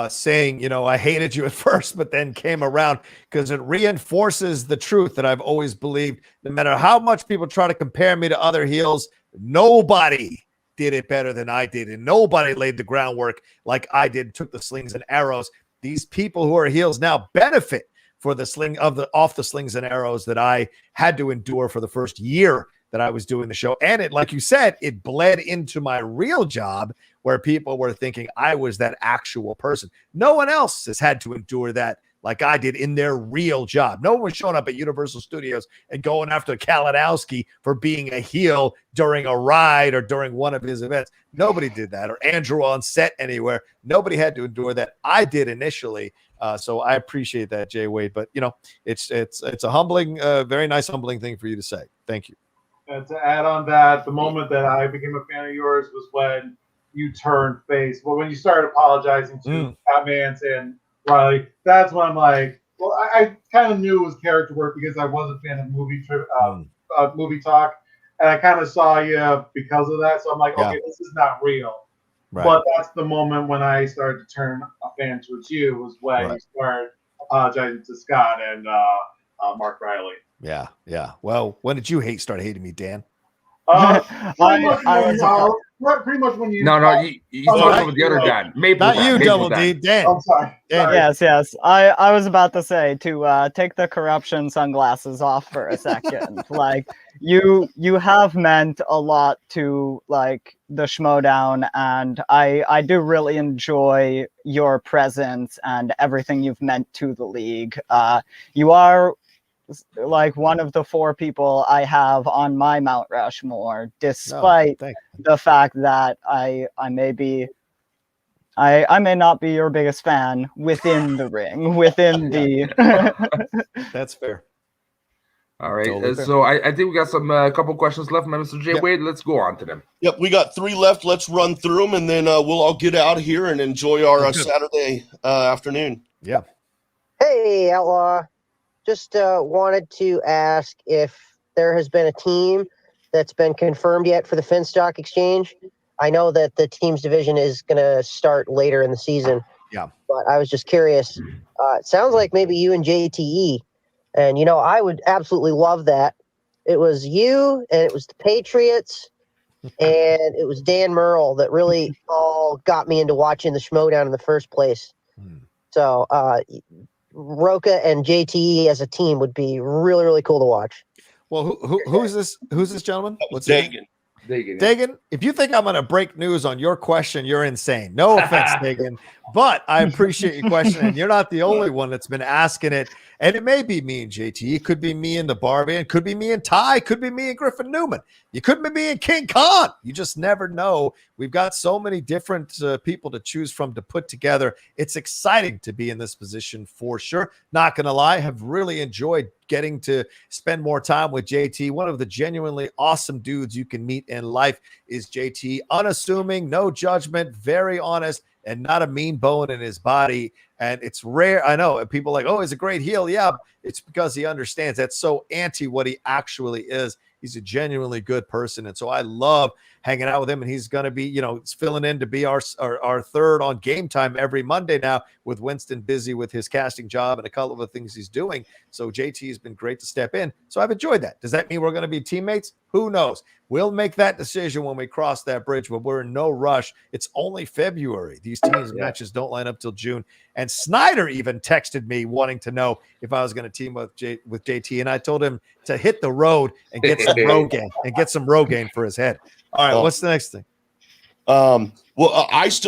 saying, you know, I hated you at first, but then came around, because it reinforces the truth that I've always believed. No matter how much people try to compare me to other heels, nobody did it better than I did, and nobody laid the groundwork like I did, took the slings and arrows. These people who are heels now benefit for the off the slings and arrows that I had to endure for the first year that I was doing the show. And it, like you said, it bled into my real job, where people were thinking I was that actual person. No one else has had to endure that like I did in their real job. No one was showing up at Universal Studios and going after Kalinowski for being a heel during a ride or during one of his events. Nobody did that. Or Andrew on set anywhere. Nobody had to endure that. I did initially. So I appreciate that, Jay Wade. But, you know, it's a humbling, very nice humbling thing for you to say. Thank you. And to add on that, the moment that I became a fan of yours was when you turned face. Well, when you started apologizing to Batman's and Riley, that's when I'm like, well, I kind of knew it was character work because I was a fan of movie talk, and I kind of saw you because of that. So I'm like, okay, this is not real. Right. But that's the moment when I started to turn a fan towards you, was when you started apologizing to Scott and Mark Riley. Yeah, yeah. Well, when did you start hating me, Dan? Pretty much when you. No, you talking with the other Dan. Not you, Double D. Dan. I'm sorry. Yes. I was about to say to take the corruption sunglasses off for a second. Like you have meant a lot to like the Schmoedown, and I do really enjoy your presence and everything you've meant to the league. You are like one of the 4 people I have on my Mount Rushmore, despite the fact that I may not be your biggest fan within the ring, within the. That's fair. All right. Totally so I think we got some couple questions left, Mr. J. Wade. Let's go on to them. Yep, we got 3 left. Let's run through them, and then we'll all get out of here and enjoy our Saturday afternoon. Yeah. Hey, Outlaw. Just wanted to ask if there has been a team that's been confirmed yet for the Finstock Exchange. I know that the teams division is going to start later in the season. Yeah. But I was just curious. It sounds like maybe you and JTE. And, you know, I would absolutely love that. It was you, and it was the Patriots, and it was Dan Merle that really all got me into watching the Schmoedown in the first place. So, Rocha and JTE as a team would be really, really cool to watch. Well, who's this? Who's this gentleman? What's Dagan? Dagan, if you think I'm going to break news on your question, you're insane. No offense, Dagan, but I appreciate your question, and you're not the only one that's been asking it. And it may be me and JT. It could be me and the Barbie. It could be me and Ty. It could be me and Griffin Newman. You could be me and King Khan. You just never know. We've got so many different people to choose from to put together. It's exciting to be in this position for sure. Not going to lie, have really enjoyed getting to spend more time with JT. One of the genuinely awesome dudes you can meet in life is JT. Unassuming, no judgment, very honest, and not a mean bone in his body. And it's rare. I know people are like, oh, he's a great heel. Yeah, it's because he understands that's so anti what he actually is. He's a genuinely good person. And so I love hanging out with him. And he's going to be, you know, filling in to be our third on Game Time every Monday now, with Winston busy with his casting job and a couple of the things he's doing. So JT has been great to step in. So I've enjoyed that. Does that mean we're going to be teammates? Who knows? We'll make that decision when we cross that bridge, but we're in no rush. It's only February. These teams matches don't line up till June. And Snyder even texted me wanting to know if I was going to team with JT. And I told him to hit the road and get some Rogaine for his head. All right. What's the next thing? Well,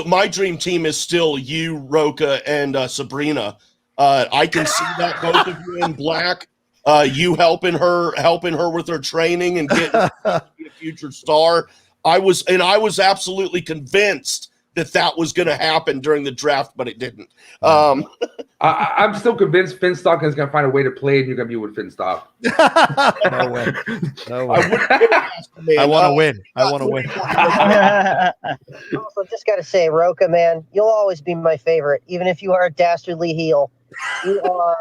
my dream team is still you, Rocha, and Sabrina. I can see that both of you in black. You helping her with her training and getting to be a future star. I was absolutely convinced that was going to happen during the draft, but it didn't. I'm still convinced Finstock is going to find a way to play, and you're going to be with Finstock. No way. I want to win. I want to win. Also, just got to say, Rocha, man, you'll always be my favorite, even if you are a dastardly heel. You are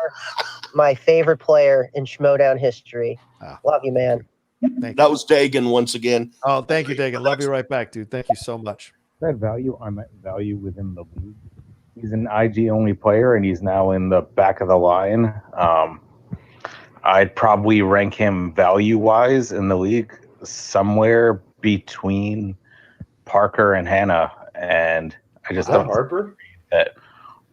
my favorite player in Schmoedown history. Love you, man. That was Dagan once again. Oh, thank you, Dagan. Love you right back, dude. Thank you so much. That value, I meant value within the league. He's an IG only player, and he's now in the back of the line. I'd probably rank him value wise in the league somewhere between Parker and Hannah, and I just don't Harper that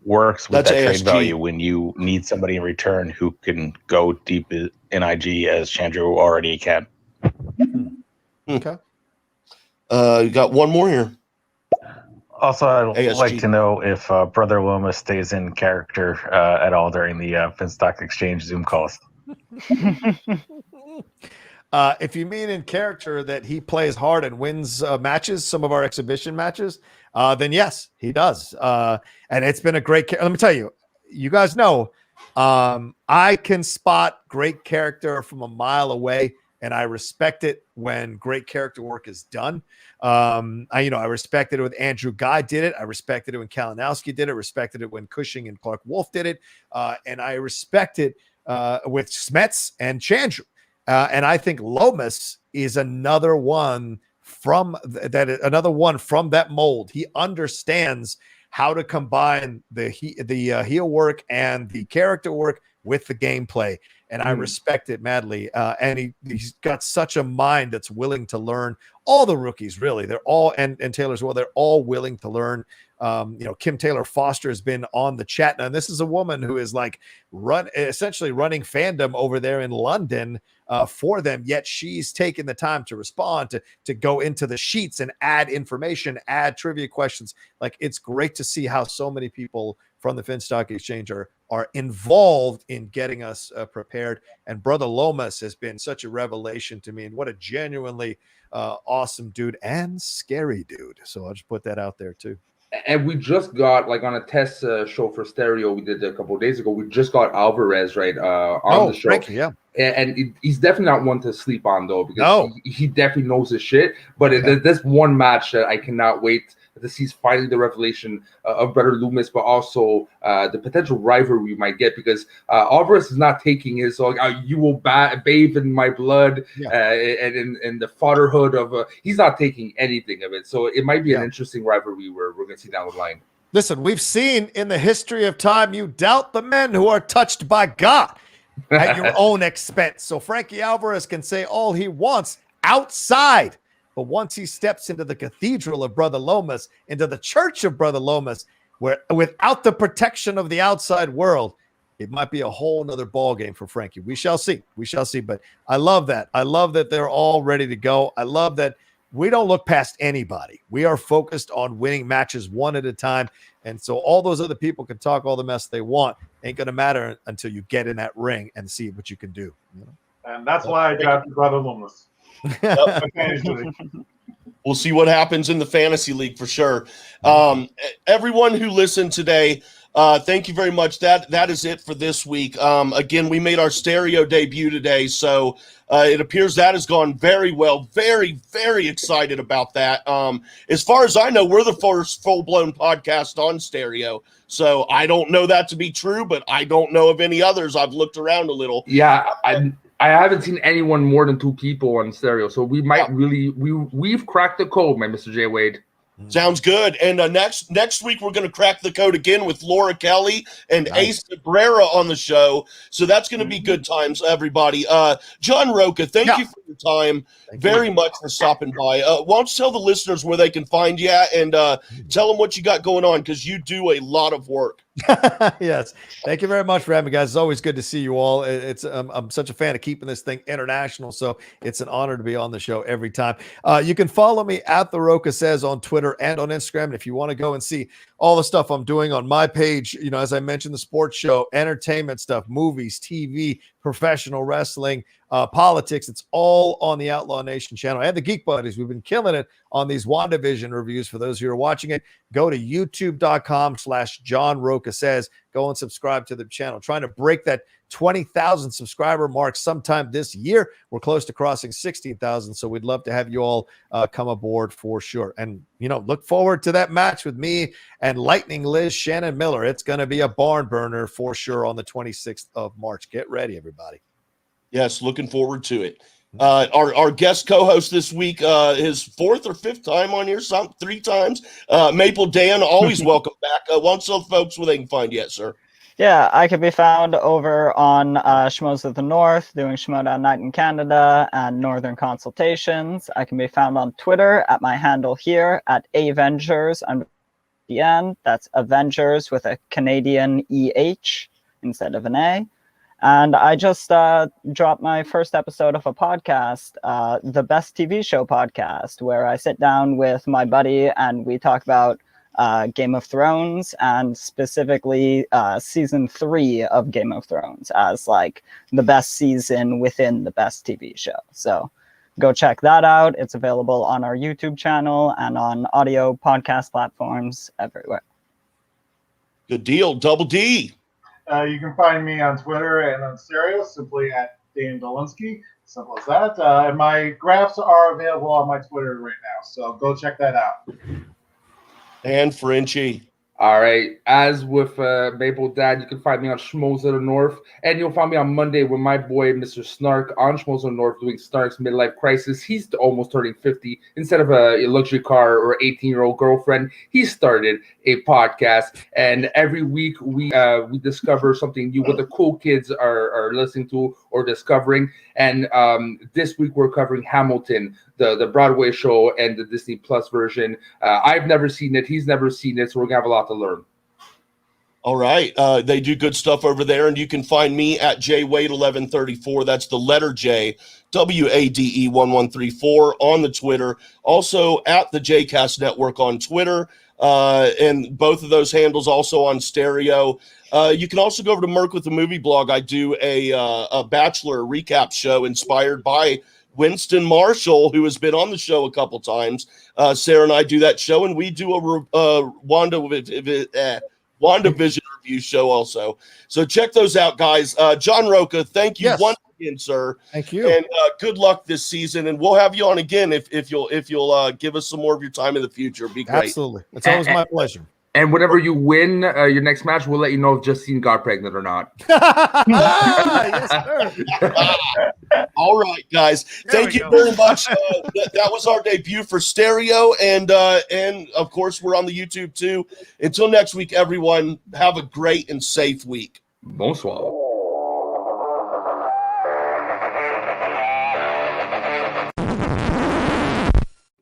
works with That's that trade ASG. value when you need somebody in return who can go deep in IG as Chandru already can. Okay. You got one more here. Also, I'd ASG. like to know if Brother Loma stays in character at all during the Finstock Exchange Zoom calls. If you mean in character that he plays hard and wins matches, some of our exhibition matches, then yes, he does. And it's been a great. Let me tell you, you guys know, I can spot great character from a mile away, and I respect it when great character work is done. I respected it when Andrew Guy did it. I respected it when Kalinowski did it. Respected it when Cushing and Clark Wolf did it. And I respect it with Smets and Chandru. And I think Lomas is another one from that mold. He understands how to combine the heel work and the character work with the gameplay. And I respect it madly. And he's got such a mind that's willing to learn. All the rookies, really, they're all, and Taylor as well, they're all willing to learn. Kim Taylor Foster has been on the chat. Now, this is a woman who is like essentially running fandom over there in London for them, yet she's taken the time to respond, to go into the sheets and add information, add trivia questions. Like, it's great to see how so many people from the Finstock Exchange are involved in getting us prepared. And Brother Lomas has been such a revelation to me, and what a genuinely awesome dude and scary dude. So I'll just put that out there too. And we just got, like, on a test show for Stereo we did a couple of days ago, we just got Alvarez on the show. Frankie, yeah. And he's definitely not one to sleep on, though, because he definitely knows his shit. But there's one match that I cannot wait to see, is finally the revelation of Brother Loomis, but also the potential rivalry we might get, because Alvarez is not taking his, you will bathe in my blood, and in the fatherhood of, he's not taking anything of it. So it might be an interesting rivalry we're going to see down the line. Listen, we've seen in the history of time, you doubt the men who are touched by God at your own expense. So Frankie Alvarez can say all he wants outside, but once he steps into the cathedral of Brother Lomas, into the church of Brother Lomas, where without the protection of the outside world, it might be a whole nother ball game for Frankie. We shall see. We shall see. But I love that. I love that they're all ready to go. I love that we don't look past anybody. We are focused on winning matches one at a time. And so all those other people can talk all the mess they want. Ain't going to matter until you get in that ring and see what you can do. And that's why I drafted Brother Loomis. We'll see what happens in the fantasy league for sure. Everyone who listened today, thank you very much. That is it for this week. Again, we made our stereo debut today, so it appears that has gone very well. Very, very excited about that. As far as I know, we're the first full-blown podcast on stereo, so I don't know that to be true, but I don't know of any others. I've looked around a little. Yeah, I haven't seen anyone more than 2 people on stereo, so we might we've cracked the code, my Mr. J. Wade. Sounds good. And next week we're going to crack the code again with Laura Kelly and Ace Cabrera on the show. So that's going to be good times, everybody. John Rocha, thank you for your time. Very much for stopping by. Why don't you tell the listeners where they can find you at, and tell them what you got going on, because you do a lot of work. Yes. Thank you very much for having me, guys. It's always good to see you all. It's I'm such a fan of keeping this thing international, so it's an honor to be on the show every time. You can follow me at The Rocha Says on Twitter and on Instagram. And if you want to go and see all the stuff I'm doing on my page, as I mentioned, the sports show, entertainment stuff, movies, TV, professional wrestling, politics. It's all on the Outlaw Nation channel and the Geek Buddies. We've been killing it on these WandaVision reviews. For those who are watching it, go to youtube.com/John Rocha Says. Go and subscribe to the channel. Trying to break that 20,000 subscriber mark sometime this year. We're close to crossing 16,000, so we'd love to have you all come aboard for sure. And, look forward to that match with me and Lightning Liz Shannon Miller. It's going to be a barn burner for sure on the 26th of March. Get ready, everybody. Yes, looking forward to it. Our guest co-host this week, his fourth or fifth time on here, 3 times. Maple Dan, always welcome back. Why don't you tell folks where they can find you at, sir? Yeah, I can be found over on Schmoes of the North, doing Schmoedown Night in Canada and Northern Consultations. I can be found on Twitter at my handle here at Avengers _. That's Avengers with a Canadian EH instead of an A. And I just dropped my first episode of a podcast, the Best TV Show podcast, where I sit down with my buddy and we talk about Game of Thrones, and specifically season 3 of Game of Thrones as like the best season within the best TV show. So go check that out. It's available on our YouTube channel and on audio podcast platforms everywhere. Good deal. Double D. You can find me on Twitter and on Stereo simply at Dan Dolinski. Simple as that. And my graphs are available on my Twitter right now, so go check that out. And Frenchie. All right. As with Maple Dad, you can find me on Schmoes of the North. And you'll find me on Monday with my boy, Mr. Snark, on Schmoes of the North, doing Snark's midlife crisis. He's almost turning 50. Instead of a luxury car or 18-year-old girlfriend, he started a podcast. And every week we discover something new, what the cool kids are listening to or discovering. And this week we're covering Hamilton, the Broadway show and the Disney Plus version. I've never seen it. He's never seen it. So we're going to have a lot to learn. All right. They do good stuff over there. And you can find me at JWade1134. That's the letter J, WADE1134 on the Twitter. Also at the Jcast Network on Twitter. And both of those handles also on Stereo. You can also go over to Merc with the Movie Blog. I do a Bachelor recap show inspired by Winston Marshall, who has been on the show a couple times. Sarah and I do that show, and we do a WandaVision review show also. So check those out, guys. John Rocha, thank you once again, sir. Thank you. And good luck this season. And we'll have you on again if you'll give us some more of your time in the future. It'd be great. Absolutely. It's always my pleasure. And whenever you win your next match, we'll let you know if Justine got pregnant or not. Yes, sir. All right, guys. Thank you very much. That was our debut for Stereo, and of course we're on the YouTube too. Until next week, everyone, have a great and safe week. Bonsoir.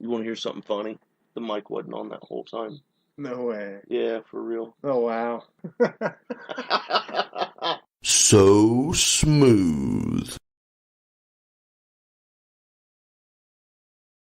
You want to hear something funny? The mic wasn't on that whole time. No way. Yeah, for real. Oh, wow. So smooth.